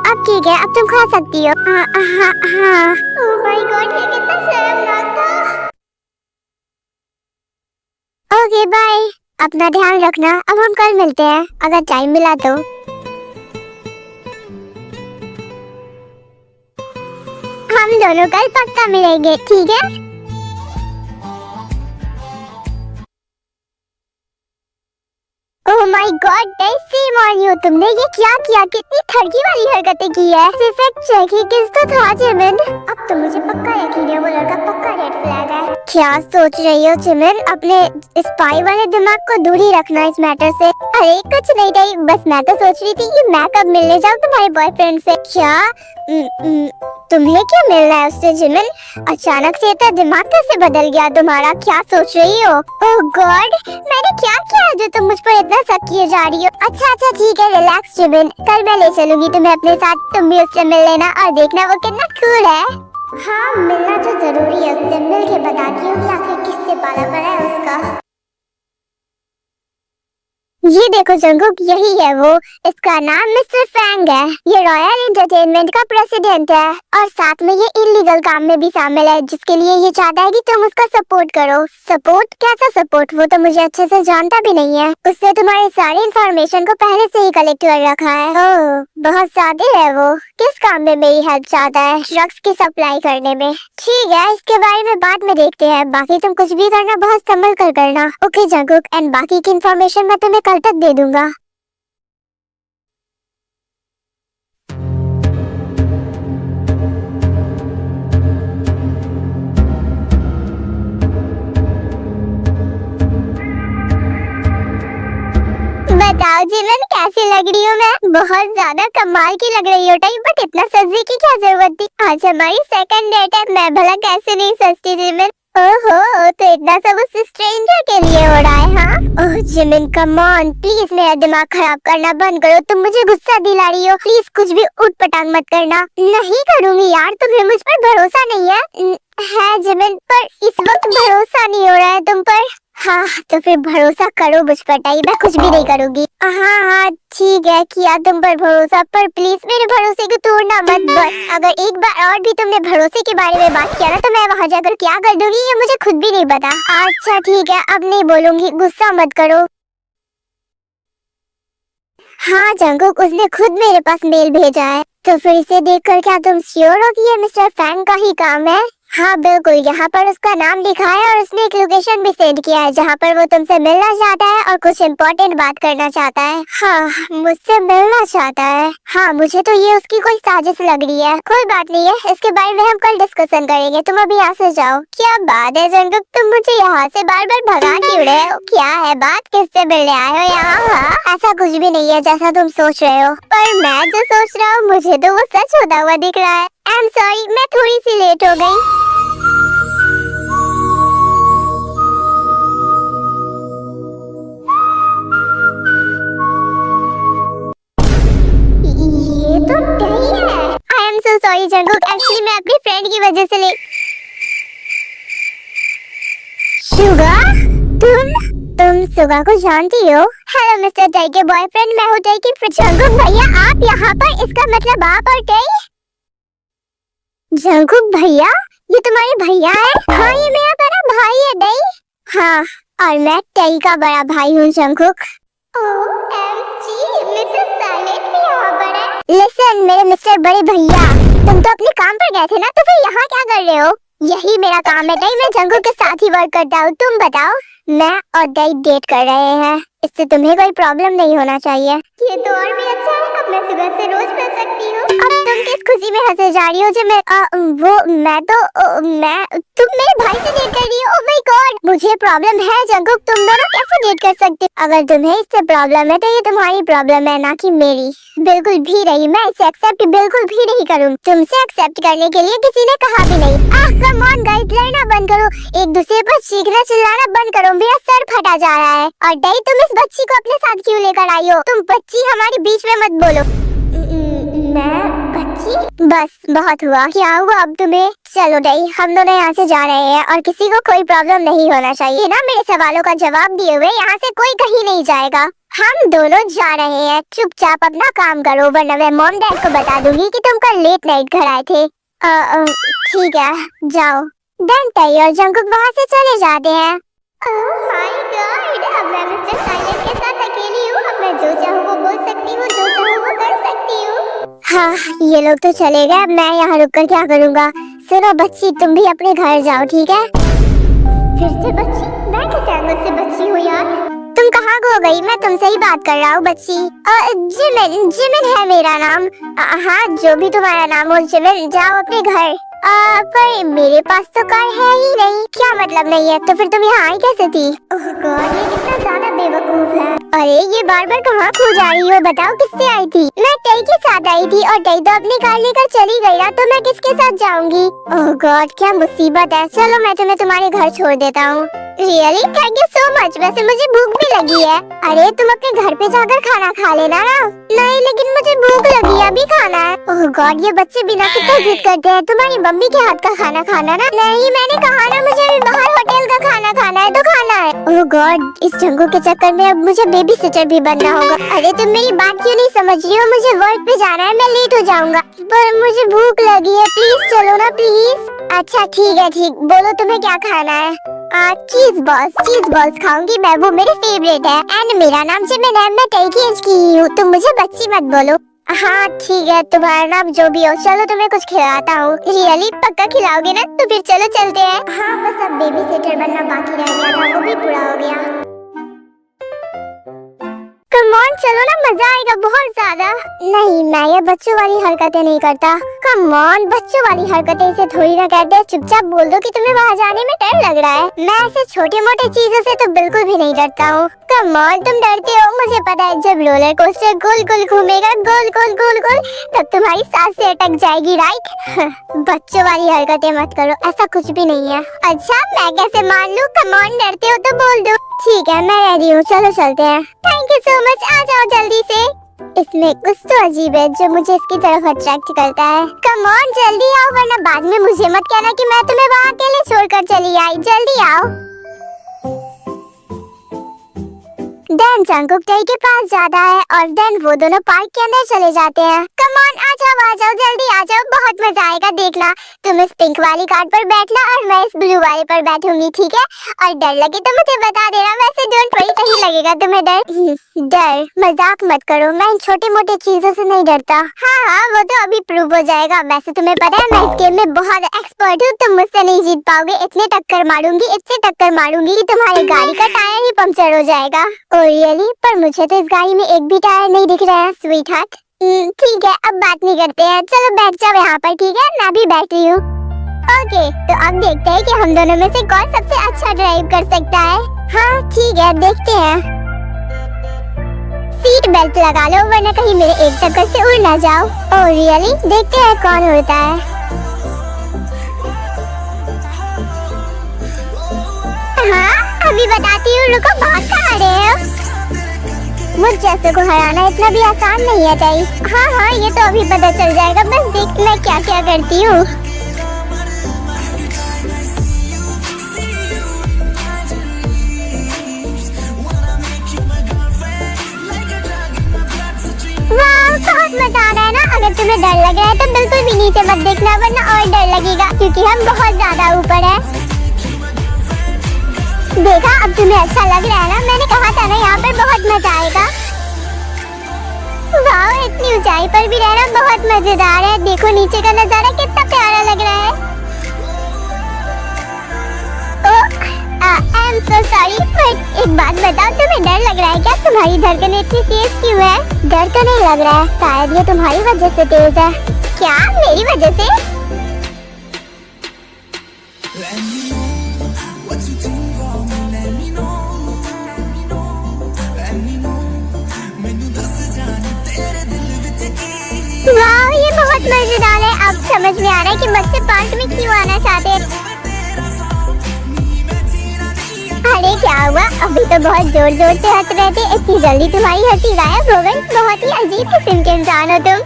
अब ठीक है, अब तुम खा सकती हो। हाँ हाँ हाँ। ओह माय गॉड, ये कितना शर्मनाक था। ओके बाय, अपना ध्यान रखना। अब हम कल मिलते हैं अगर टाइम मिला तो। हम दोनों कल पक्का मिलेंगे, ठीक है? Oh my God, same on you. तुमने ये क्या किया? कितनी ठगी वाली हरकतें की है। सिर्फ चेक ही किस तो था जिमिन। अब तो मुझे पक्का यकीन है वो लड़का पक्का रेड फ्लैग है। क्या सोच रही हो जिमिन? अपने स्पाई वाले दिमाग को दूर ही रखना इस मैटर से। अरे कुछ नहीं नहीं, बस मैं तो सोच रही थी कि मैं कब मिलने जाऊँ तुम्हारे बॉयफ्रेंड से। क्या तुम्हें क्या मिलना है उससे जिमिन? अचानक से इतना दिमाग कैसे बदल गया तुम्हारा? क्या सोच रही हो? ओह गॉड, मैंने क्या किया जो तुम मुझ पर इतना शक किए जा रही हो? अच्छा अच्छा ठीक है, रिलैक्स जिमिन, कल मैं ले चलूंगी तुम्हें अपने साथ। तुम भी उससे मिल लेना और देखना वो कितना कूल है। हाँ मिलना तो जरूरी है उससे, मिल के बताती हूँ कि आखिर किससे पाला पड़ा है उसका। ये देखो जंगकुक, यही है वो। इसका नाम मिस्टर फैंग है। ये रॉयल एंटरटेनमेंट का प्रेसिडेंट है और साथ में ये इलीगल काम में भी शामिल है, जिसके लिए ये चाहता है कि तुम उसका सपोर्ट करो। सपोर्ट? कैसा सपोर्ट? वो तो मुझे अच्छे से जानता भी नहीं है। उसने तुम्हारी सारी इंफॉर्मेशन को पहले से ही कलेक्ट कर रखा है। ओह बहुत सादे है वो। किस काम में मेरी हेल्प चाहता है? ड्रग्स की सप्लाई करने में। ठीक है, इसके बारे में बाद में देखते हैं। बाकी तुम कुछ भी करना बहुत संभल कर करना। ओके जंगकुक, एंड बाकी की इंफॉर्मेशन मैं तुम्हें कल तक दे दूंगा। बताओ जिमिन, कैसी लग रही हूँ मैं? बहुत ज्यादा कमाल की लग रही हो टाइप, बट इतना सजने की क्या जरूरत थी? आज हमारी सेकंड डेट है, मैं भला कैसे नहीं सजती जिमिन? ओहो, तो इतना सब उस स्ट्रेंजर के लिए हो रहा है? हाँ ओह जिमिन कम ऑन, प्लीज मेरा दिमाग खराब करना बंद करो। तुम मुझे गुस्सा दिला रही हो। प्लीज कुछ भी उठ पटांग मत करना। नहीं करूंगी यार, तुम्हें मुझ पर भरोसा नहीं है जिमिन, पर इस वक्त भरोसा नहीं हो रहा है तुम पर। हाँ तो फिर भरोसा करो मुझ पर टाई, मैं कुछ भी नहीं करूंगी। हाँ ठीक है, किया तुम पर भरोसा, पर प्लीज मेरे भरोसे को तोड़ना मत बस। अगर एक बार और भी तुमने भरोसे के बारे में बात किया ना, तो मैं वहाँ जाकर क्या कर दूंगी ये मुझे खुद भी नहीं पता। अच्छा ठीक है, अब नहीं बोलूंगी, गुस्सा मत करो। हाँ जंगकुक, उसने खुद मेरे पास मेल भेजा है, तो फिर इसे देखकर क्या तुम श्योर हो कि ये मिस्टर फैंग का ही काम है? हाँ बिल्कुल, यहाँ पर उसका नाम लिखा है और उसने एक लोकेशन भी सेंड किया है जहाँ पर वो तुमसे मिलना चाहता है और कुछ इम्पोर्टेंट बात करना चाहता है। हाँ, मुझसे मिलना चाहता है। हाँ, मुझे तो ये उसकी कोई साजिश लग रही है। कोई बात नहीं है, इसके बारे में हम कल डिस्कशन करेंगे। तुम अभी यहाँ से जाओ। क्या बात है जंगकुक, तुम मुझे यहाँ से बार बार भगा क्यों रहे हो? क्या है बात, किससे मिलने आए हो यहाँ? हाँ, ऐसा कुछ भी नहीं है जैसा तुम सोच रहे हो, पर मैं जो सोच रहा हूँ मुझे तो वो सच होता हुआ दिख रहा है। आई एम सॉरी, मैं थोड़ी सी लेट हो गई। ये तो डही है। I am so sorry Jungkook, actually मैं अपनी फ्रेंड की वजह से ले। शुगा, तुम सुगा को जानती हो? हेलो मिस्टर टाई के बॉयफ्रेंड, मैं हूँ टाई की फ्रेंड। जंगकुक भैया आप यहाँ पर, इसका मतलब आप और टाई? जंगकुक भैया, ये तुम्हारे भैया है? हाँ, ये मेरा बड़ा भाई है टाई। हाँ, और मैं टाई का बड़ा भाई हूँ जंगकुक। लिसन मेरे मिस्टर बड़े भैया, तुम तो अपने काम पर गए थे ना, तो फिर यहाँ क्या कर रहे हो? यही मेरा काम है टाई, मैं जंगकुक के साथ ही वर्क करता हूँ। तुम बताओ। मैं और टाई डेट कर रहे हैं, इससे तुम्हें कोई प्रॉब्लम नहीं होना चाहिए। ये तो और भी अच्छा है, अब मैं सुबह से रोज मिल सकती हूँ। अब तुम किस खुशी में हंसे जा रही हो? जो तुम मेरे भाई से डेट कर रही हो? ओह माय गॉड, मुझे प्रॉब्लम है जंगकुक, तुम दोनों कैसे डेट कर सकते हो? अगर तुम्हें इससे प्रॉब्लम है तो ये तुम्हारी प्रॉब्लम है, ना कि मेरी। बिल्कुल भी नहीं, मैं इसे एक्सेप्ट बिल्कुल भी नहीं करूँ। तुमसे एक्सेप्ट करने के लिए किसी ने कहा भी नहीं। कम ऑन गाइस, लड़ना बंद करो, एक दूसरे पर चीखना चिल्लाना बंद करो, मेरा सर फटा जा रहा है। और टाई, तुम इस बच्ची को अपने साथ क्यों लेकर आई हो? तुम बच्ची हमारे बीच में मत बोलो। मैं बच्ची? बस बहुत हुआ। क्या हुआ अब तुम्हें? चलो टाई, हम दोनों यहाँ से जा रहे हैं और किसी को कोई प्रॉब्लम नहीं होना चाहिए ना। मेरे सवालों का जवाब दिए हुए यहाँ से कोई कहीं नहीं जाएगा। हम दोनों जा रहे हैं, चुपचाप अपना काम करो वरना मैं मॉम डैड को बता दूंगी कि तुम कल लेट नाइट घर आए थे। ठीक है, जाओ। देन टाई और जंगकुक वहाँ से चले जाते हैं। ओह माय गॉड, अब मैं मिस्टर साइलेंट के साथ अकेली हूँ। अब मैं जो चाहूँ वो बोल सकती हूँ, जो चाहूँ वो कर सकती हूँ। हाँ, ये लोग तो चले गए, अब मैं यहाँ रुककर क्या करूँगा? सुनो बच्ची, तुम भी अपने घर जाओ, ठीक है? फिर से बच्ची? मैं किस एंगल से बच्ची हूँ यार? तुम कहाँ खो गई? मैं तुमसे ही बात कर रहा हूँ बच्ची। जिमिन है मेरा नाम। हाँ, जो भी तुम्हारा नाम हो जिमिन, जाओ अपने घर। पर मेरे पास तो कार है ही नहीं। क्या मतलब नहीं है? तो फिर तुम यहाँ आई कैसे थी? ओह गॉड, ये कितना ज्यादा बेवकूफ है। अरे ये बार बार कहाँ खो जा रही हो? बताओ किससे आई थी? मैं टाई के साथ आई थी और टाई तो अपनी कार लेकर चली गई ना, तो मैं किसके साथ जाऊंगी? ओह गॉड, क्या मुसीबत है। चलो मैं तुम्हें तुम्हारे घर छोड़ देता हूँ। Really? Thank you so much. वैसे मुझे भूख भी लगी है। अरे तुम अपने घर पे जाकर खाना खा लेना ना। नहीं, लेकिन मुझे भूख लगी है, अभी खाना है। ओह गॉड, ये बच्चे बिना कितना जिद करते हैं। तुम्हारी मम्मी के हाथ का खाना खाना ना। नहीं, मैंने कहा ना मुझे भी बाहर होटल का खाना खाना है, तो खाना है। ओह गॉड, इस जंगकुक के चक्कर में अब मुझे बेबी सिटर भी बनना होगा। अरे तुम मेरी बात क्यों नहीं समझ रही हो? मुझे वर्क पे जाना है, मैं लेट हो जाऊंगा। पर मुझे भूख लगी है, प्लीज चलो ना प्लीज। अच्छा ठीक है, ठीक, बोलो तुम्हें क्या खाना है? चीज बॉल्स खाऊंगी मैं, वो मेरे फेवरेट है। एंड मेरा नाम जिमिन है, मैं टाई की एज की हूँ, तुम मुझे बच्ची मत बोलो। हाँ ठीक है, तुम्हारा नाम जो भी हो। चलो तुम्हें कुछ खिलाता हूँ। रियली? पक्का खिलाओगे ना? तो फिर चलो चलते हैं। हाँ, बस अब बेबी सिटर बनना बाकी रह गया था, वो भी पूरा हो गया। कम ऑन, चलो ना, मजा आएगा बहुत ज्यादा। नहीं, मैं ये बच्चों वाली हरकतें नहीं करता। कम ऑन, बच्चों वाली हरकतें इसे थोड़ी ना कहते। चुपचाप बोल दो कि तुम्हें वहाँ जाने में डर लग रहा है। मैं ऐसे छोटे मोटे चीजों से तो बिल्कुल भी नहीं डरता हूँ। कम ऑन, तुम डरते हो, मुझे पता है। जब रोलर कोस्टर गोल गोल घूमेगा, गोल गोल गोल गोल, तब तुम्हारी सांस से अटक जाएगी, राइट? बच्चों वाली हरकतें मत करो, ऐसा कुछ भी नहीं है। अच्छा, मैं कैसे मान लूं? कम ऑन, डरते हो तो बोल दो। ठीक है, मैं रेडी हूँ, चलो चलते हैं। थैंक यू सो मच, आ जाओ जल्दी से। इसमें कुछ तो अजीब है जो मुझे इसकी तरफ अट्रैक्ट करता है। कम ऑन, जल्दी आओ, वरना बाद में मुझे मत कहना कि मैं तुम्हें वहाँ अकेले छोड़कर चली आई। जल्दी आओ। देन देन जंगकुक टॉय के पास जाता है और देन वो दोनों पार्क के अंदर चले जाते हैं। कम ऑन आ जाओ जल्दी आ जाओ, बहुत मजा आएगा। देखना तुम इस पिंक वाली कार पर बैठना और मैं इस ब्लू वाले पर बैठूंगी, ठीक है? और डर लगे तो मुझे बता देना, वैसे डोंट वरी, नहीं लगेगा तुम्हें डर। मजाक मत करो, मैं इन छोटे मोटे चीजों से नहीं डरता। हाँ वो तो अभी प्रूव हो जाएगा। वैसे तुम्हें पता है मैं इस गेम में बहुत एक्सपर्ट हूँ, तुम मुझसे नहीं जीत पाओगे। इतने टक्कर मारूंगी कि तुम्हारी गाड़ी का टायर ही पंक्चर हो जाएगा। Oh really? पर मुझे तो इस गाड़ी में एक भी टायर नहीं दिख रहा है स्वीट हार्ट। ठीक है, अब बात नहीं करते हैं, चलो बैठ जाओ यहाँ पर, ठीक है? मैं भी बैठ रही हूँ। ओके, तो अब देखते हैं कि हम दोनों में से कौन सबसे अच्छा ड्राइव कर सकता है। हाँ ठीक है, देखते हैं। सीट बेल्ट लगा लो वरना कहीं मेरे एक टक्कर से उड़ ना जाओ। Oh really? देखते हैं कौन उड़ता है। हाँ अभी बताती हूँ, रुको, भाग कहाँ रहे हो? मुझ जैसे को हराना इतना भी आसान नहीं है ताई। हाँ ये तो अभी पता चल जाएगा, बस देख मैं क्या क्या करती हूँ। बहुत मजा आ रहा है ना? अगर तुम्हें डर लग रहा है तो बिल्कुल भी नीचे मत देखना वरना और डर लगेगा, क्योंकि हम बहुत ज्यादा ऊपर है। देखा, अब तुम्हें अच्छा लग रहा है ना? मैंने कहा था ना यहाँ पर बहुत मजा आएगा। वाह, इतनी ऊंचाई पर भी रहना बहुत मजेदार है। देखो नीचे का नजारा कितना प्यारा लग रहा है। I am so sorry, but एक बात बताओ, तुम्हें डर लग रहा है क्या? तुम्हारी धड़कन इतनी तेज क्यों है? डर तो नहीं लग रहा है, शायद ये तुम्हारी वजह से तेज है। क्या मेरी वजह से? वाह ये बहुत मजेदार है। अब समझ में आ रहा है कि मुझसे पार्क में क्यों आना चाहते हैं। अरे क्या हुआ? अभी तो बहुत जोर जोर से हंस रहे थे, इतनी जल्दी तुम्हारी हंसी गायब हो गई। बहुत ही अजीब किस्म के इंसान हो तुम।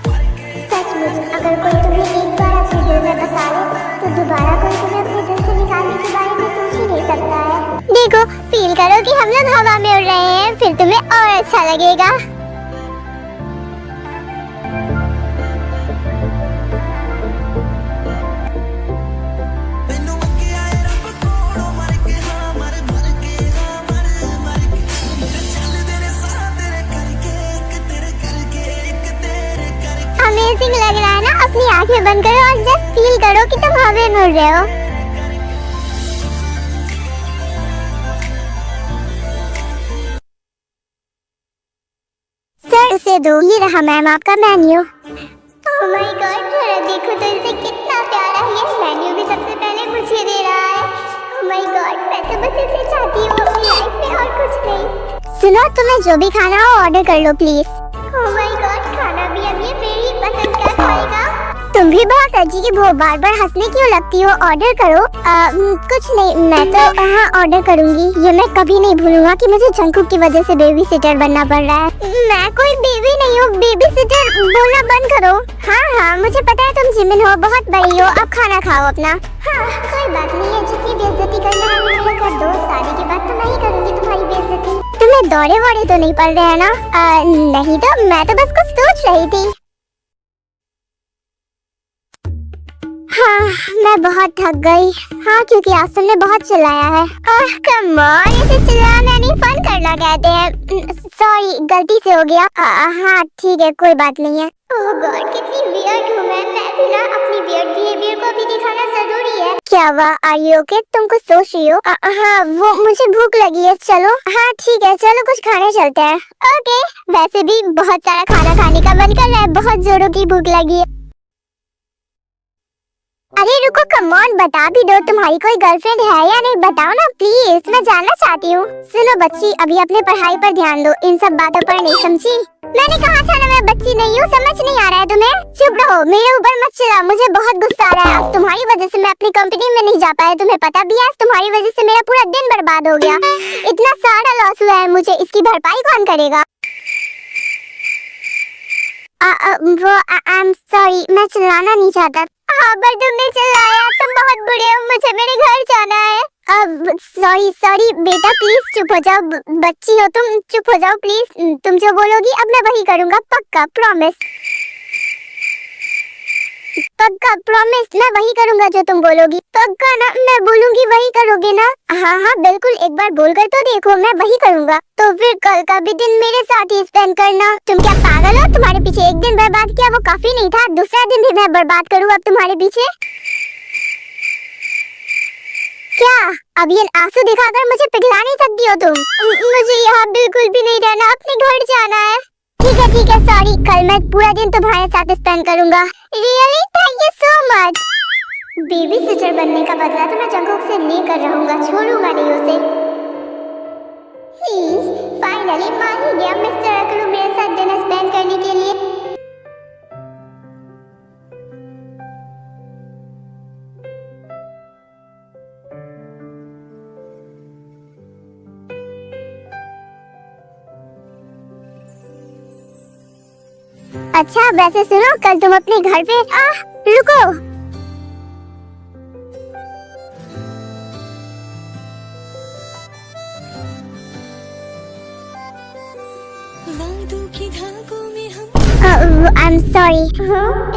सचमुच, अगर कोई तुम्हें एक बार अपने दिल में बसा ले तो दोबारा कोई तुम्हें अपने दिल से निकालने के बारे में सोच ही नहीं सकता है। देखो, फील करो कि हम लोग हवा में उड़ रहे हैं, फिर तुम्हें और अच्छा लगेगा। अमेजिंग लग रहा है ना? अपनी आंखें बंद करो और जस्ट फील करो कि तुम हवा में उड़ रहे हो। सर उसे दो, ये रहा मैम आपका मेन्यू। ओह माय गॉड, जरा देखो तो इसे कितना प्यारा है। ये मेन्यू भी सबसे पहले मुझे दे रहा है। ओह माय गॉड, मैं तो बस इसे चाहती हूँ अपनी लाइफ में और कुछ नहीं। सुनो, तुम्हें जो भी खाना हो ऑर्डर कर लो प्लीज। ओह माय गॉड, खाना भी अब ये मेरी पसंद का खाएगा। तुम भी बहुत अजीब हो, बार बार हंसने क्यों लगती हो? ऑर्डर करो। कुछ नहीं, मैं तो हाँ ऑर्डर करूंगी। ये मैं कभी नहीं भूलूंगा कि मुझे जंगकुक की वजह से बेबी सिटर बनना पड़ रहा है। मैं कोई बेबी नहीं हूँ, बेबी सिटर बोलना बंद करो। हाँ मुझे पता है तुम जिमिन हो, बहुत बड़ी हो, अब खाना खाओ अपना। हाँ कोई बात नहीं है, जितनी बेइज्जती करना है मेरे कर दो। शादी के बाद तो मैं ही करूंगी तुम्हारी बेइज्जती। तुम्हें दौरे वौरे तो नहीं पड़ रहे हैं ना? नहीं तो मैं तो बस कुछ सोच रही थी। हाँ मैं बहुत थक गई। हाँ क्योंकि आज तुमने बहुत चिल्लाया है। कम ऑन, इसे चिल्लाना नहीं फन करना कहते हैं। सॉरी गलती से हो गया। हाँ ठीक है, कोई बात नहीं है। ओह गॉड, कितनी वियर्ड हूँ मैं भी ना अपनी वियर्ड बिहेवियर को भी दिखाना जरूरी है। क्या हुआ? Are you okay? तुम कुछ सोच रही हो? हाँ वो मुझे भूख लगी है। चलो हाँ ठीक है, चलो कुछ खाने चलते हैं। ओके, वैसे भी बहुत सारा खाना खाने का मन कर रहा है, बहुत जोरों की भूख लगी है। अरे रुको, कम ऑन, बता भी दो तुम्हारी कोई गर्लफ्रेंड है या नहीं? बताओ ना प्लीज, मैं जानना चाहती हूँ। सुनो बच्ची, अभी अपने पढ़ाई पर ध्यान दो, इन सब बातों पर नहीं, समझी? मैंने कहा था ना मैं बच्ची नहीं हूँ, समझ नहीं आ रहा है तुम्हें? चुप रहो, मेरे ऊपर मत चिल्लाओ, मुझे बहुत गुस्सा आ रहा है। आज तुम्हारी वजह से मैं अपनी कंपनी में नहीं जा पाया, तुम्हें पता भी है? तुम्हारी वजह से मेरा पूरा दिन बर्बाद हो गया। इतना सारा लॉस हुआ है मुझे, इसकी भरपाई कौन करेगा? वो आई एम सॉरी, मैं चिल्लाना नहीं चाहता। कहाँ पर तुमने चिल्लाया? तुम बहुत बुरे हो, मुझे मेरे घर जाना है। अब सॉरी बेटा, प्लीज चुप हो जाओ। बच्ची हो तुम, चुप हो जाओ प्लीज। तुम जो बोलोगी अब मैं वही करूँगा, पक्का प्रॉमिस। पक्का प्रॉमिस, मैं वही करूँगा जो तुम बोलोगी। पक्का ना? मैं बोलूँगी वही करोगे ना? हाँ हाँ बिल्कुल, एक बार बोलकर तो देखो, मैं वही करूँगा। तो फिर कल का भी दिन मेरे साथ ही स्पेंड करना। तुम क्या पागल हो? तुम्हारे पीछे एक दिन बर्बाद किया वो काफी नहीं था? दूसरा दिन भी मैं बर्बाद करूँ अब तुम्हारे पीछे? क्या अब ये आंसू दिखाकर मुझे पिघला नहीं सकती हो तुम? मुझे यहाँ बिल्कुल भी नहीं रहना, अपने घर जाना है। ठीक है सॉरी, कल मैं पूरा दिन तुम्हारे साथ स्पेंड करूंगा। Really? Thank you so much. Baby sister बनने का बदला तो मैं जंगकुक से लेकर रहूंगा, छोड़ूंगा नहीं उसे। फाइनली मान ही गया मिस्टर अकलू मेरे साथ दिन स्पेंड करने के लिए। अच्छा वैसे सुनो, कल तुम अपने घर पे रुको। आई एम सॉरी।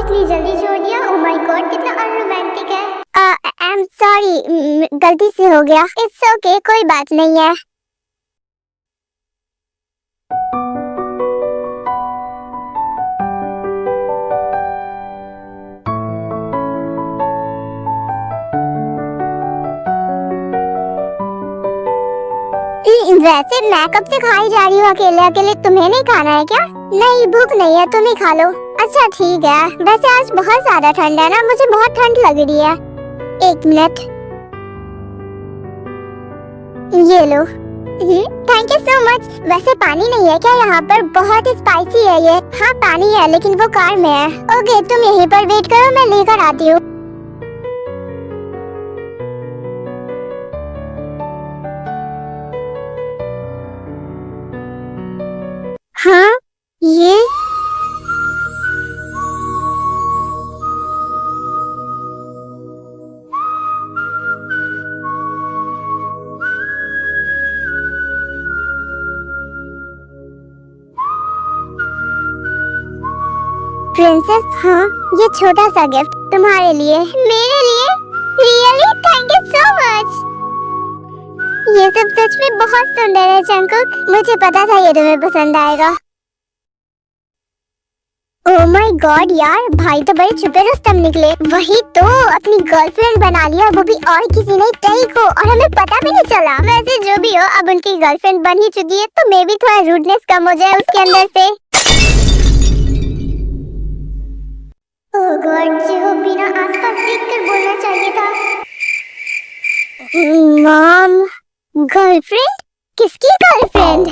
इतनी जल्दी छोड़ दिया? ओह माय गॉड, कितना अनरोमांटिक है। आई एम सॉरी, गलती से हो गया। इट्स ओके, कोई बात नहीं है। वैसे मैं कब से खाई जा रही हूँ अकेले अकेले, तुम्हें नहीं खाना है क्या? नहीं भूख नहीं है, तुम ही खा लो। अच्छा ठीक है, वैसे आज बहुत ज्यादा ठंड है ना, मुझे बहुत ठंड लग रही है। एक मिनट, ये लो। Thank you so much. वैसे पानी नहीं है क्या यहाँ पर? बहुत स्पाइसी है ये। हाँ पानी है, लेकिन वो कार में है। ओके तुम यहीं पर वेट करो, मैं लेकर आती हूँ। हाँ ये प्रिंसेस, हाँ ये छोटा सा गिफ्ट तुम्हारे लिए। मेरे लिए? Really? Thank you so much. ये सब सच में बहुत सुंदर है जंगकुक, मुझे पता था ये तुम्हें पसंद आएगा। ओह माय गॉड यार, भाई तो बड़े छुपे रुस्तम निकले। वही तो, अपनी गर्लफ्रेंड बना लिया, वो भी और किसी ने, टई को, और हमें पता भी नहीं चला। वैसे जो भी हो, अब उनकी गर्लफ्रेंड बन ही चुकी है, तो मे भी थोड़ा रूडनेस कम हो जाए उसके अंदर से। ओह गॉड, जो बिना आसपास देखकर बोलना चाहिए था। Mom, girlfriend? किसकी गर्लफ्रेंड?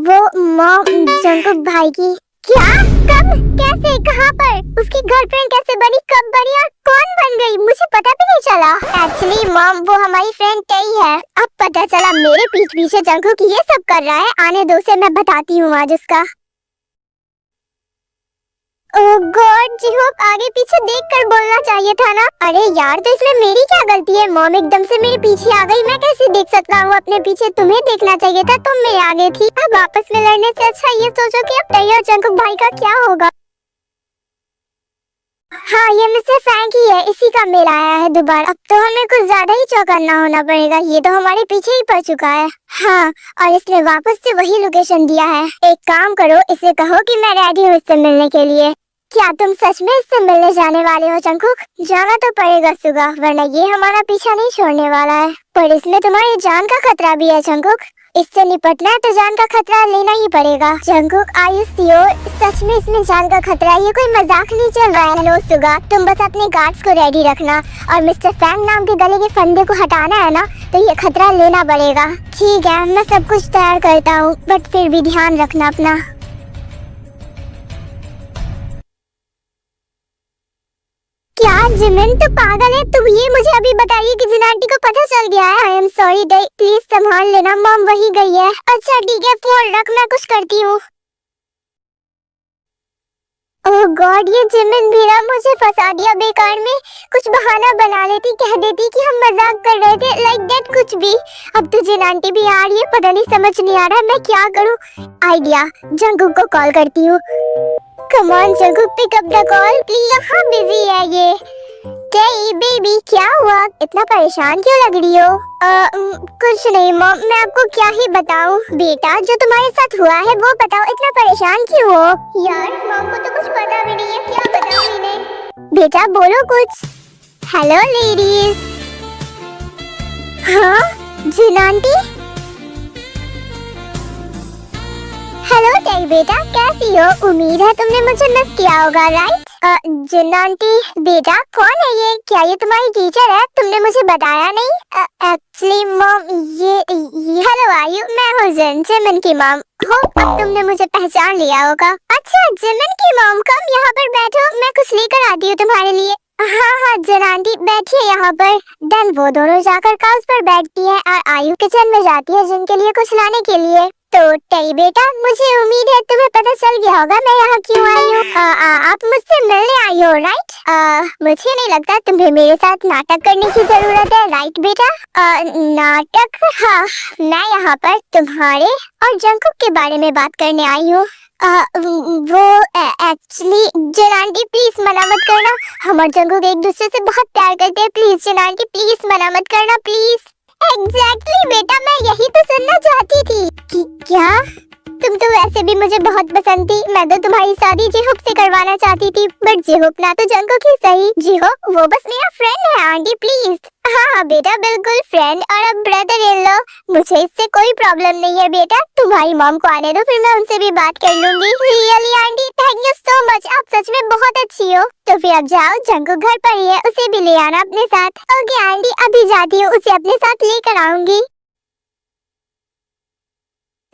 वो मॉम, जंगकुक भाई की। क्या? कब? कैसे? कहाँ पर? उसकी गर्लफ्रेंड कैसे बनी? कब बनी और कौन बन गई? मुझे पता भी नहीं चला। एक्चुअली मॉम, वो हमारी फ्रेंड टई है। अब पता चला मेरे पीठ पीछे जंगकुक ये सब कर रहा है। आने दो उसे, मैं बताती हूँ आज उसका। ओह गॉड, जिहोप आगे पीछे देखकर बोलना चाहिए था ना। अरे यार, तो इसमें मेरी क्या गलती है? मॉम एकदम से मेरे पीछे आ गई, मैं कैसे देख सकता हूँ अपने पीछे? तुम्हें देखना चाहिए था, तुम मेरे आगे थी। अब आपस में लड़ने से अच्छा ये सोचो कि अब टई और जंगकुक भाई का क्या होगा। हाँ ये मिस्टर फ्रैंक ही है, इसी का मेल आया है दोबारा। अब तो हमें कुछ ज्यादा ही चौकन्ना होना पड़ेगा, ये तो हमारे पीछे ही पड़ चुका है। हाँ, और इसने वापस से वही लोकेशन दिया है। एक काम करो, इसे कहो कि मैं रेडी हूँ इससे मिलने के लिए। क्या तुम सच में इससे मिलने जाने वाले हो जंगकुक? जाना तो पड़ेगा सुगा, वरना ये हमारा पीछा नहीं छोड़ने वाला है। पर इसमें तुम्हारी जान का खतरा भी है जंगकुक, इससे निपटना है तो जान का खतरा लेना ही पड़ेगा। Jungkook are you sure? सच में इसमें जान का खतरा है, ये कोई मजाक नहीं चल रहा है। लो सुगा, तुम बस अपने गार्ड्स को रेडी रखना, और मिस्टर फैंग नाम के गले के फंदे को हटाना है ना, तो ये खतरा लेना पड़ेगा। ठीक है, मैं सब कुछ तैयार करता हूँ, बट फिर भी ध्यान रखना अपना। क्या जिमिन तो पागल है? तुम ये मुझे अभी बताइए कि जिन आंटी को पता चल गया है। आई एम सॉरी डे, प्लीज संभाल लेना, मॉम वही गई है। अच्छा ठीक है, फोन रख, मैं कुछ करती हूँ। ओह गॉड, ये जिमिन भी ना मुझे फंसा दिया बेकार में। कुछ बहाना बना लेती, कह देती कि हम मजाक कर रहे थे, लाइक दैट कुछ भी। अब तो जिन आंटी भी आ रही है, पता नहीं समझ नहीं आ रहा मैं क्या करूं। आइडिया, जंगकुक को कॉल करती हूँ। Come on Jungkook, pick up the call please. हाँ बिजी है ये। टेई बेबी, क्या हुआ, इतना परेशान क्यों लग रही हो? कुछ नहीं मॉम, मैं आपको क्या ही बताऊं। बेटा, जो तुम्हारे साथ हुआ है वो बताओ, इतना परेशान क्यों हो? यार मॉम को तो कुछ पता भी नहीं है, क्या बताऊं इन्हें? बेटा बोलो कुछ। Hello ladies. हाँ जिन आंटी। हेलो टेई बेटा, कैसी हो? उम्मीद है तुमने मुझे मिस किया होगा, राइट? जिन आंटी बेटा, कौन है ये? क्या ये तुम्हारी टीचर है? तुमने मुझे बताया नहीं। एक्चुअली मॉम ये हेलो आयु, मैं हूँ जिमिन की मॉम। होप अब तुमने मुझे पहचान लिया होगा। अच्छा जिमिन की मॉम, कम यहाँ पर बैठो, मैं कुछ लेकर आती हूँ तुम्हारे लिए। हाँ हाँ जिन आंटी बैठिए यहाँ पर। देन वो दोनों जाकर काउच पर बैठती है और आयु किचन में जाती है जिन के लिए कुछ लाने के लिए। तो टेई बेटा, मुझे उम्मीद है तुम्हें पता चल गया होगा मैं यहाँ क्यों आई हूँ। आप मुझसे मिलने आई हो, राइट? मुझे नहीं लगता तुम्हें मेरे साथ नाटक करने की जरूरत है, राइट बेटा? नाटक? हाँ, मैं यहाँ पर तुम्हारे और जंगकुक के बारे में बात करने आई हूँ। वो एक्चुअली जिन आंटी प्लीज मना मत करना, हम और जंगकुक एक दूसरे से बहुत प्यार करते हैं। प्लीज जिन आंटी, प्लीज मना मत करना प्लीज। एग्जैक्टली बेटा, मैं यही तो सुनना चाहती थी कि क्या तुम तो वैसे भी मुझे बहुत पसंद थी। मैं तो तुम्हारी शादी जिहोप से करवाना चाहती थी, बट जिहोप ना तो जंगकुक ही सही, जिहोप वो बस मेरा फ्रेंड है आंटी प्लीज। हाँ बेटा, बिल्कुल फ्रेंड और अब ब्रदर इन लॉ, मुझे इससे कोई प्रॉब्लम नहीं है बेटा। तुम्हारी मॉम को आने दो, फिर मैं उनसे भी बात कर लूंगी। Really aunty, thank you so much, आप सच में बहुत अच्छी हो। तो फिर अब जाओ, जंगकुक घर पर ही है, उसे भी ले आना अपने साथ। ओके आंटी, अभी जाती हूँ, उसे अपने साथ लेकर आऊंगी।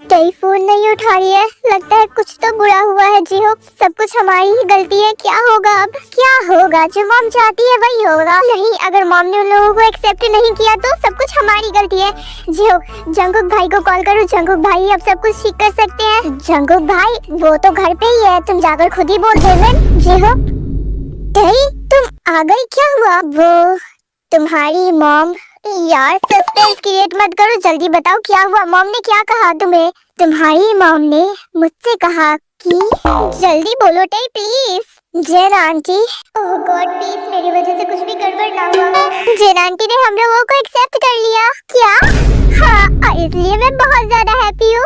कई फोन नहीं उठा रही है, लगता है कुछ तो बुरा हुआ है जिहोप। सब कुछ हमारी ही गलती है। क्या होगा अब? क्या होगा? जो मॉम चाहती है वही होगा। नहीं, अगर मॉम ने उन लोगों को एक्सेप्ट नहीं किया तो सब कुछ हमारी गलती है। जिहोप, जंगकुक भाई को कॉल करो। जंगकुक भाई अब सब कुछ ठीक कर सकते हैं। जंगकुक भाई वो तो घर पे ही है, तुम जाकर खुद ही बोल जिमिन। जिहोप, तुम आ गई, क्या हुआ? वो तुम्हारी मॉम। यार सस्पेंस क्रिएट मत करो, जल्दी बताओ क्या हुआ? मॉम ने क्या कहा तुम्हें? तुम्हारी मॉम ने मुझसे कहा कि जल्दी बोलो Tae please. Jin aunty, oh god please मेरी वजह से कुछ भी गड़बड़ ना हुआ। जिन आंटी ने हम लोगों को एक्सेप्ट कर लिया। क्या? हाँ, और इसलिए मैं बहुत ज्यादा हैप्पी हूँ।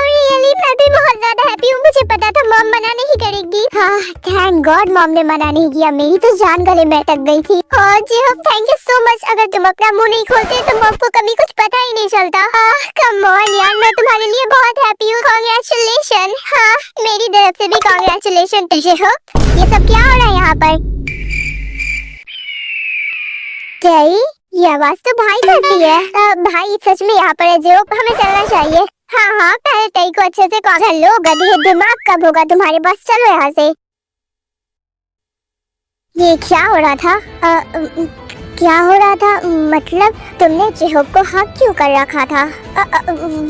रियली मैं भी बहुत ज्यादा हैप्पी हूँ। मुझे पता था मॉम मना नहीं करेगी। हाँ थैंक गॉड मॉम ने मना नहीं किया, मेरी तो जान गले में अटक गई थी। और जिहोप थैंक यू सो मच, अगर तुम अपना मुंह नहीं खोलते तो मॉम को कभी कुछ पता ही नहीं चलता। कम ऑन यार, मैं तुम्हारे लिए बहुत हैप्पी हूँ। कांग्रेचुलेशन। हाँ मेरी तरफ से भी कांग्रेचुलेशन। जिहोप, ये सब क्या हो रहा है यहाँ पर? टेई, ये आवाज तो भाई करती है। भाई सच में यहाँ पर है जिहोप, हमें चलना चाहिए। हाँ हाँ, पहले टेई को अच्छे से चलो गधे, दिमाग कब होगा तुम्हारे पास? चलो यहाँ से। ये क्या हो रहा था? क्या हो रहा था? मतलब तुमने जिहोप को हक क्यों कर रखा था?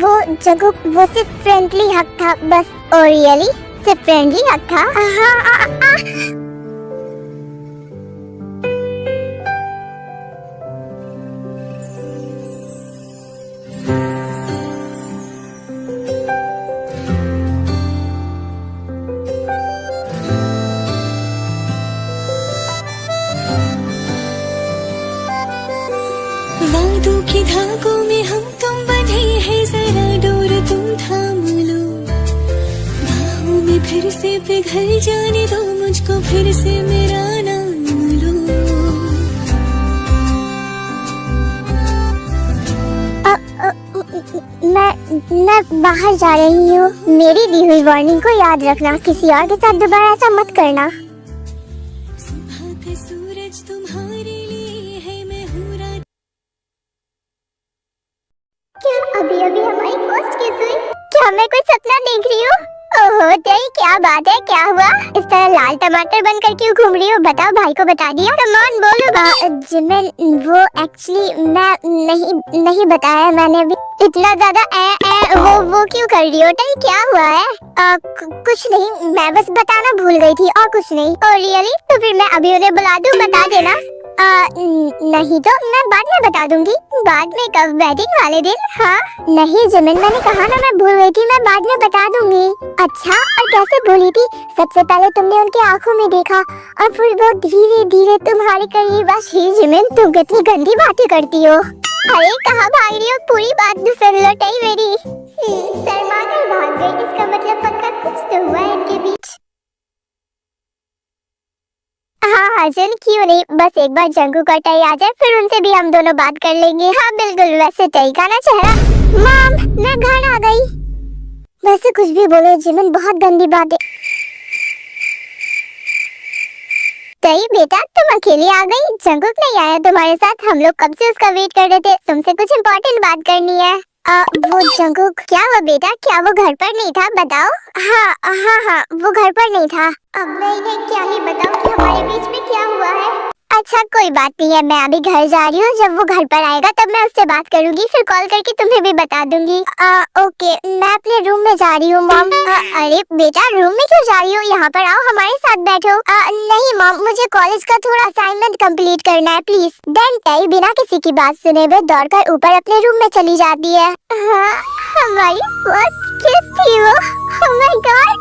वो जंगकुक, वो सिर्फ फ्रेंडली हक था बस। Oh really? सिर्फ फ्रेंडली हक था? वादों की धागों में हम तुम बंधे हैं, जरा डोर तुम थाम लो। बाहों में फिर से पिघल जाने दो मुझको, फिर से मेरा नाम लो। मैं बाहर जा रही हूँ। मेरी दी हुई वार्निंग को याद रखना, किसी और के साथ दोबारा ऐसा मत करना। सुबह का सूरज तुम्हारे लिए है, मैं हूँ रात। क्या अभी अभी हमारी फर्स्ट किस हुई? क्या मैं कोई सपना देख रही हूँ? ओहो टेई, क्या बात है, क्या हुआ? इस तरह लाल टमाटर बनकर क्यों घूम रही हो? बताओ, भाई को बता दिया? कम ऑन बोलो। जिमिन, वो एक्चुअली मैं नहीं बताया मैंने भी। इतना ज्यादा वो क्यों कर रही हो टाई, क्या हुआ है? कुछ नहीं, मैं बस बताना भूल गई थी और कुछ नहीं। Oh really? तो फिर मैं अभी उन्हें बुला दूं, बता देना। नहीं तो मैं बाद में बता दूंगी। बाद में कब, वेडिंग वाले दिन? हाँ नहीं जिमिन, मैंने कहा ना मैं भूल गई थी, मैं बाद में बता दूंगी। अच्छा, और कैसे भूली थी? सबसे पहले तुमने उनकी आंखों में देखा और फिर वो धीरे धीरे तुम्हारे करीब आई। जिमिन तुम कितनी गंदी बातें करती हो। अरे कहाँ भाग रही हो, पूरी बात तो सुन लो टाई मेरी। शर्मा कर भाग गई, इसका मतलब पक्का कुछ तो हुआ है इनके बीच। हाँ चल क्यों नहीं, बस एक बार जंगू का टाई आ जाए फिर उनसे भी हम दोनों बात कर लेंगे। हाँ बिल्कुल, वैसे टाई का ना चेहरा। मॉम मैं घर आ गई। वैसे कुछ भी बोलो जिमिन, बहुत गंदी बात है। टाई बेटा तुम अकेली आ गई, जंगुक नहीं आया तुम्हारे साथ? हम लोग कब से उसका वेट कर रहे थे, तुमसे कुछ इम्पोर्टेंट बात करनी है। वो जंगुक, क्या हुआ बेटा, क्या वो घर पर नहीं था? बताओ। हाँ वो घर पर नहीं था। अब मैं इन्हें क्या ही बताऊं कि हमारे बीच में क्या हुआ है। अच्छा कोई बात नहीं है, मैं अभी घर जा रही हूँ, जब वो घर पर आएगा तब मैं उससे बात करूंगी, फिर कॉल करके तुम्हें भी बता दूंगी। ओके मैं अपने रूम में जा रही हूँ मॉम। अरे बेटा रूम में क्यों जा रही हो, यहाँ पर आओ हमारे साथ बैठो। नहीं मॉम, मुझे कॉलेज का थोड़ा असाइनमेंट कंप्लीट करना है प्लीज। देन टाई बिना किसी की बात सुने हुए दौड़कर ऊपर अपने रूम में चली जाती है। हाँ हमारी फर्स्ट किस थी वो। Oh my God.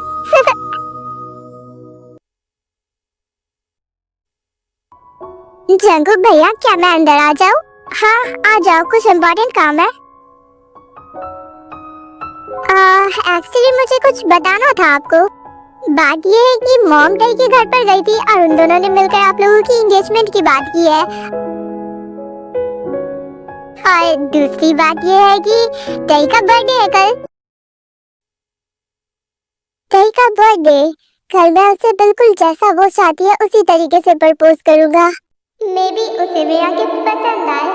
जंगुक भैया क्या मैं अंदर आ जाऊँ? हाँ आ जाओ, कुछ इम्पोर्टेंट काम है। एक्चुअली मुझे कुछ बताना था आपको। बात ये है कि मॉम टाई के घर पर गई थी और उन दोनों ने मिलकर आप लोगों की एंगेजमेंट की बात की है। और दूसरी बात ये है कि टाई का बर्थडे है कल। टाई का बर्थडे कल, मैं उसे बिल्कुल जैसा वो चाहती है उसी तरीके से प्रपोज करूंगा। मे बी उसे मेरा गिफ्ट पसंद आए।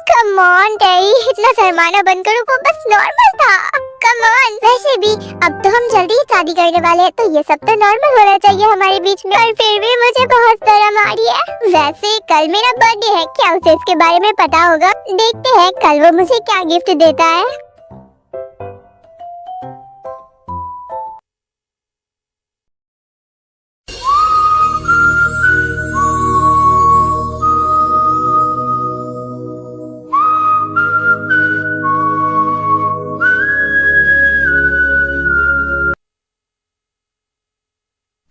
कम ऑन टाई, इतना शर्माना बंद करो, वो बस नॉर्मल था। कम ऑन, वैसे भी अब तो हम जल्दी ही शादी करने वाले हैं, तो ये सब तो नॉर्मल होना चाहिए हमारे बीच में। और फिर भी मुझे बहुत शर्म आ रही है। वैसे कल मेरा बर्थडे है, क्या उसे इसके बारे में पता होगा? देखते हैं कल वो मुझे क्या गिफ्ट देता है।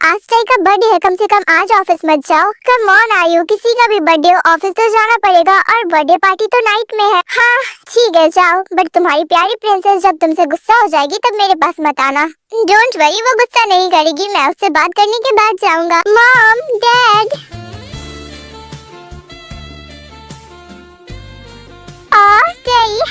आज टाई का बर्थडे है, कम से कम आज ऑफिस मत जाओ। कम ऑन आयु, किसी का भी बर्थडे हो ऑफिस तो जाना पड़ेगा, और बर्थडे पार्टी तो नाइट में है। हाँ ठीक है जाओ, बट तुम्हारी प्यारी प्रिंसेस जब तुमसे गुस्सा हो जाएगी तब मेरे पास मत आना। डोंट वरी, वो गुस्सा नहीं करेगी, मैं उससे बात करने के बाद जाऊंगा। मॉम डैड,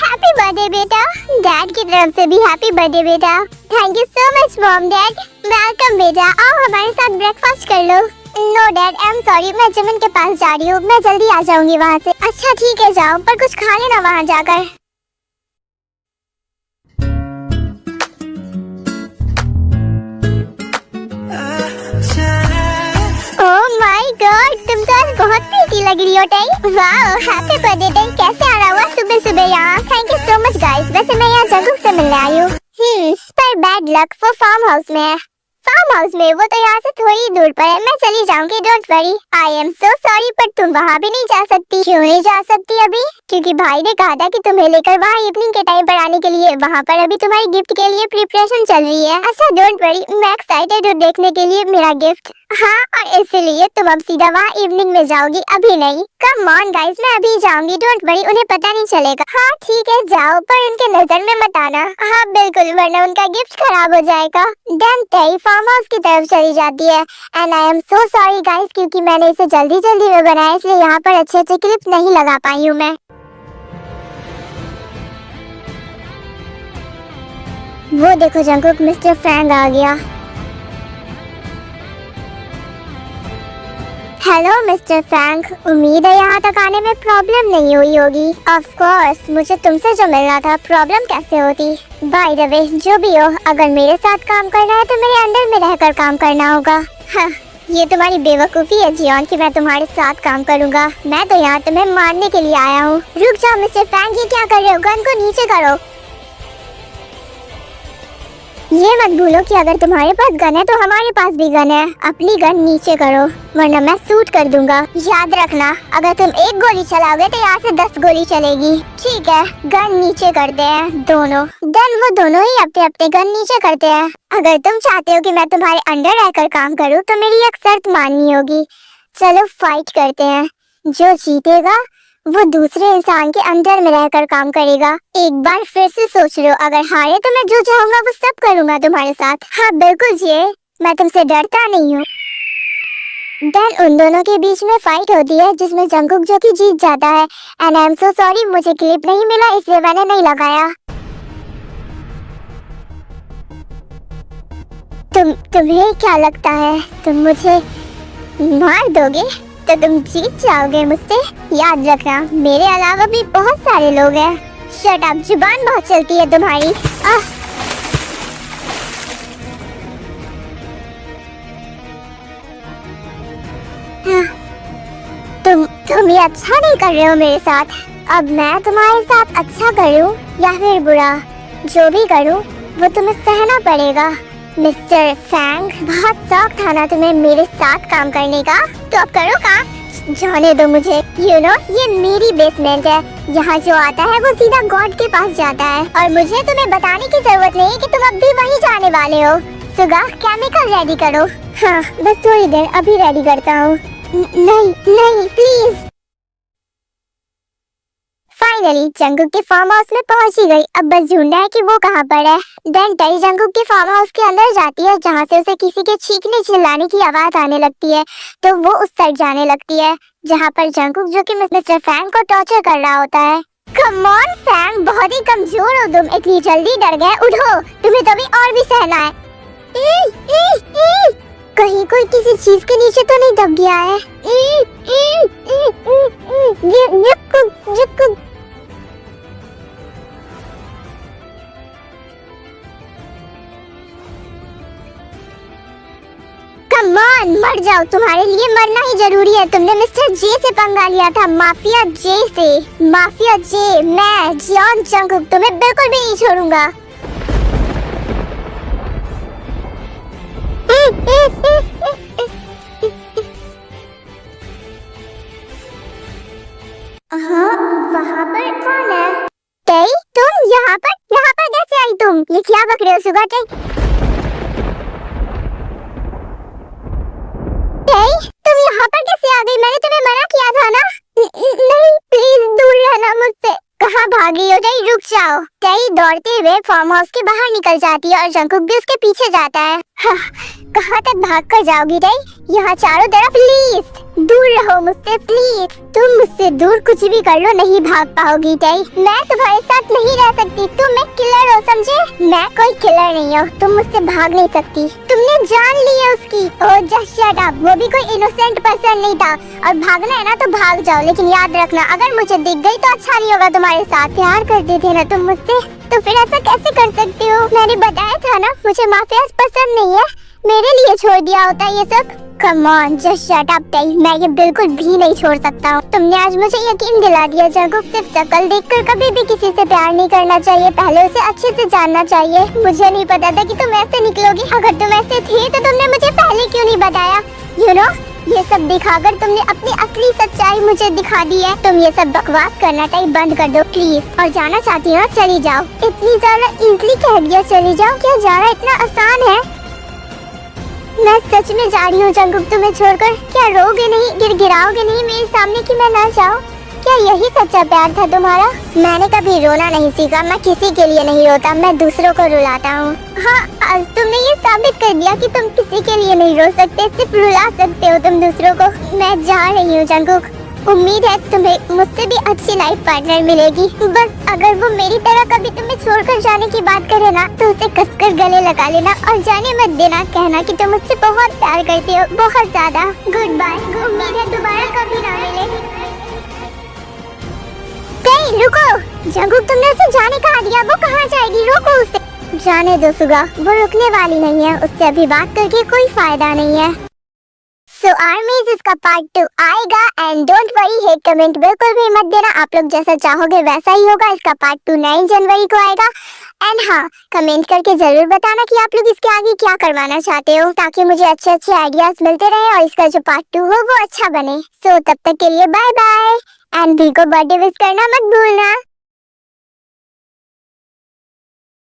हैप्पी बर्थडे बेटा। डैड की तरफ से भी हैप्पी बर्थडे बेटा। Thank you so much mom dad. Welcome बेटा, आओ हमारे साथ ब्रेकफास्ट कर लो। No dad I am sorry, मैं जिमिन के पास जा रही हूँ, मैं जल्दी आ जाऊंगी वहाँ से। अच्छा ठीक है जाओ, पर कुछ खा लेना वहाँ जाकर। ओह माय गॉड, तुम तो आज बहुत प्रीटी लग रही हो tie. Wow happy birthday tie, कैसे आना हुआ सुबह सुबह यहाँ? Thank you so much guys. वैसे मैं यहाँ जंगुक से मिलने आई हूँ। पर बैड लक, वो फार्म हाउस में है। फार्म हाउस में? वो तो यहाँ से थोड़ी दूर पर है, मैं चली जाऊंगी, don't worry. I am so sorry, पर तुम वहाँ भी नहीं जा सकती। क्यों नहीं जा सकती अभी? क्योंकि भाई ने कहा था कि तुम्हें लेकर वहाँ इवनिंग के टाइम पर आने के लिए। वहाँ पर अभी तुम्हारी गिफ्ट के लिए प्रिपरेशन चल रही है। अच्छा डोंट वरी, मैं एक्साइटेड हूँ देखने के लिए मेरा गिफ्ट। हाँ और इसीलिए तुम अब सीधा वहाँ इवनिंग में जाओगी, अभी नहीं। कम ऑन गाइस, मैं अभी जाऊंगी, डोंट वरी, उन्हें पता नहीं चलेगा। हाँ ठीक है जाओ, पर उनके नजर में मत आना। हाँ बिल्कुल, वरना उनका गिफ्ट खराब हो जाएगा। देन टाई फार्म हाउस की तरफ चली जाती है। And I am so sorry guys, क्योंकि मैंने इसे जल्दी जल्दी में बनाया, इसलिए यहाँ पर अच्छे अच्छे क्लिप नहीं लगा पाई हूँ मैं। वो देखो जंगुक, मिस्टर फ्रैंक आ गया। हेलो मिस्टर फ्रैंक, उम्मीद है यहाँ तक आने में प्रॉब्लम नहीं हुई होगी। ऑफ कोर्स, मुझे तुमसे जो मिलना था, प्रॉब्लम कैसे होती? बाय द वे जो भी हो, अगर मेरे साथ काम करना है तो मेरे अंडर में रहकर काम करना होगा। हाँ ये तुम्हारी बेवकूफी है जियोन कि मैं तुम्हारे साथ काम करूंगा। मैं तो यहाँ तुम्हें मारने के लिए आया हूँ। रुक जाओ मिस्टर फैंग, ये क्या कर रहे हो? गन को नीचे करो। ये मत भूलो कि अगर तुम्हारे पास गन है तो हमारे पास भी गन है। अपनी गन नीचे करो वरना मैं शूट कर दूंगा। याद रखना, अगर तुम एक गोली चलाओगे तो यहाँ से 10 गोली चलेगी। ठीक है, गन नीचे करते हैं दोनों। देन वो दोनों ही अपने अपने गन नीचे करते हैं। अगर तुम चाहते हो कि मैं तुम्हारे अंडर रहकर काम करूँ तो मेरी एक शर्त माननी होगी। चलो फाइट करते हैं। जो जीतेगा वो दूसरे इंसान के अंदर में रहकर काम करेगा। एक बार फिर से सोच लो, अगर हारे तो मैं जो चाहूंगा वो सब करूंगा तुम्हारे साथ। हाँ बिल्कुल जी, मैं तुमसे डरता नहीं हूँ। देन उन दोनों के बीच में फाइट होती है जिसमें जंगकुक जो कि जीत जाता है। And I am so sorry, मुझे क्लिप नहीं मिला इसलिए मैंने नहीं लगाया। तुम्हें क्या लगता है तुम मुझे मार दोगे तो तुम जीत जाओगे मुझसे? याद रखना, मेरे अलावा भी बहुत सारे लोग हैं। शट अप, जुबान बहुत चलती है तुम्हारी। तुम ये अच्छा नहीं कर रहे हो मेरे साथ। अब मैं तुम्हारे साथ अच्छा करूं या फिर बुरा, जो भी करूं वो तुम्हें सहना पड़ेगा। मिस्टर फैंग, बहुत शौक था ना तुम्हें मेरे साथ काम करने का, तो अब करो काम। जाने दो मुझे। यू नो, ये मेरी बेसमेंट है। यहाँ जो आता है वो सीधा गॉड के पास जाता है और मुझे तुम्हें बताने की जरूरत नहीं कि तुम अब भी वहीं जाने वाले हो। सुगा, केमिकल रेडी करो। हाँ बस थोड़ी देर, अभी रेडी करता हूँ। नहीं नहीं प्लीज। फाइनली जंगकुक के फार्म हाउस में पहुंच ही गई। अब बस ढूंढना है कि वो कहाँ पर है। देन टई जंगकुक के फार्म हाउस के अंदर जाती है जहाँ से उसे किसी के चीखने चिल्लाने की आवाज आने लगती है। तो वो उस साइड जाने लगती है जहाँ पर जंगकुक जो कि मिस्टर फैंग को टॉर्चर कर रहा होता है। कम ऑन फैंग, बहुत ही कमजोर हो तुम, इतनी जल्दी डर गए। उठो, तुम्हें तो अभी और भी सहना है। कहीं कोई किसी चीज के नीचे तो नहीं दब गया है। कमान, मर जाओ, तुम्हारे लिए मरना ही जरूरी है। तुमने मिस्टर जे से पंगा लिया था, माफिया जे से। माफिया जे, मैं जियोन जंगकुक तुम्हें बिल्कुल भी नहीं छोड़ूंगा। हाँ, वहाँ पर कौन है? टई, तुम यहाँ पर कैसे आई तुम? ये क्या बक रहे हो सुगा? टई, तुम यहाँ पर कैसे आ गई? मैंने तुम्हें मना किया था ना। नहीं, प्लीज दूर रहना मुझसे। कहाँ भाग रही हो टई? रुक जाओ। टई दौड़ते हुए फार्म हाउस के बाहर निकल जाती है और जंगकुक भी उसके पीछे जाता है। हाँ, कहाँ तक भाग कर जाओगी टई? यहाँ चारों तरफ प्लीज दूर रहो मुझसे, प्लीज। तुम मुझसे दूर कुछ भी कर लो, नहीं भाग पाओगी टई। मैं तुम्हारे साथ नहीं रह सकती। तुम एक किलर हो, समझे? मैं कोई किलर नहीं हूँ, तुम मुझसे भाग नहीं सकती। तुमने जान ली है उसकी। ओह जस्ट शट अप, वो भी कोई इनोसेंट पर्सन नहीं था। और भागना है ना तो भाग जाओ, लेकिन याद रखना अगर मुझे दिख गई तो अच्छा नहीं होगा तुम्हारे साथ। प्यार करते थे ना तुम मुझसे, तो फिर ऐसा कैसे कर सकती हो? मैंने बताया था ना मुझे माफिया पसंद नहीं है, मेरे लिए छोड़ दिया होता ये सब। Come on, just shut up टई, मैं ये बिल्कुल भी नहीं छोड़ सकता हूँ। तुमने आज मुझे यकीन दिला दिया जंगकुक, सिर्फ शक्ल देखकर कभी भी किसी से प्यार नहीं करना चाहिए, पहले उसे अच्छे से जानना चाहिए। मुझे नहीं पता था कि तुम ऐसे निकलोगी। अगर तुम ऐसे थे तो तुमने मुझे पहले क्यों नहीं बताया? यू नो, ये सब दिखाकर तुमने अपनी असली सच्चाई मुझे दिखा दी है। तुम ये सब बकवास करना टई बंद कर दो प्लीज। और जाना चाहती हो चली जाओ। इतनी ज्यादा इजली कह दिया चली जाओ, क्या जाना इतना आसान है? मैं सच में जा रही हूँ जंगकुक तुम्हें छोड़कर। क्या रोगे नहीं, गिड़गिड़ाओगे नहीं मेरे सामने कि मैं ना जाऊँ? क्या यही सच्चा प्यार था तुम्हारा? मैंने कभी रोना नहीं सीखा, मैं किसी के लिए नहीं रोता, मैं दूसरों को रुलाता हूँ। हाँ, आज तुमने ये साबित कर दिया कि तुम किसी के लिए नहीं रो सकते, सिर्फ रुला सकते हो तुम दूसरों को। मैं जा रही हूँ जंगकुक, उम्मीद है तुम्हें मुझसे भी अच्छी लाइफ पार्टनर मिलेगी। बस अगर वो मेरी तरह कभी तुम्हें छोड़कर जाने की बात करे ना तो उसे कसकर गले लगा लेना और जाने मत देना। कहना कि तुम मुझसे बहुत प्यार करती हो, बहुत ज्यादा। गुड बाय, उम्मीद है दोबारा कभी ना मिले। कहीं रुको, जंगकुक तुमने उसे जाने कहा दिया, वो कहाँ जाएगी? रोको उसे। जाने दो सुगा, वो रुकने वाली नहीं है, उससे अभी बात करके कोई फायदा नहीं है। सो आर्मीज इसका पार्ट 2 आएगा and don't worry hate comment बिल्कुल भी मत देना, आप लोग जैसा चाहोगे वैसा ही होगा। इसका पार्ट 2 9 जनवरी को आएगा एंड हाँ, कमेंट करके जरूर बताना कि आप लोग इसके आगे क्या करवाना चाहते हो, ताकि मुझे अच्छे अच्छे आइडियाज मिलते रहे और इसका जो पार्ट 2 हो वो अच्छा बने। सो तब तक के लिए बाय बाय एंड भी को बर्थडे विश करना मत भूलना।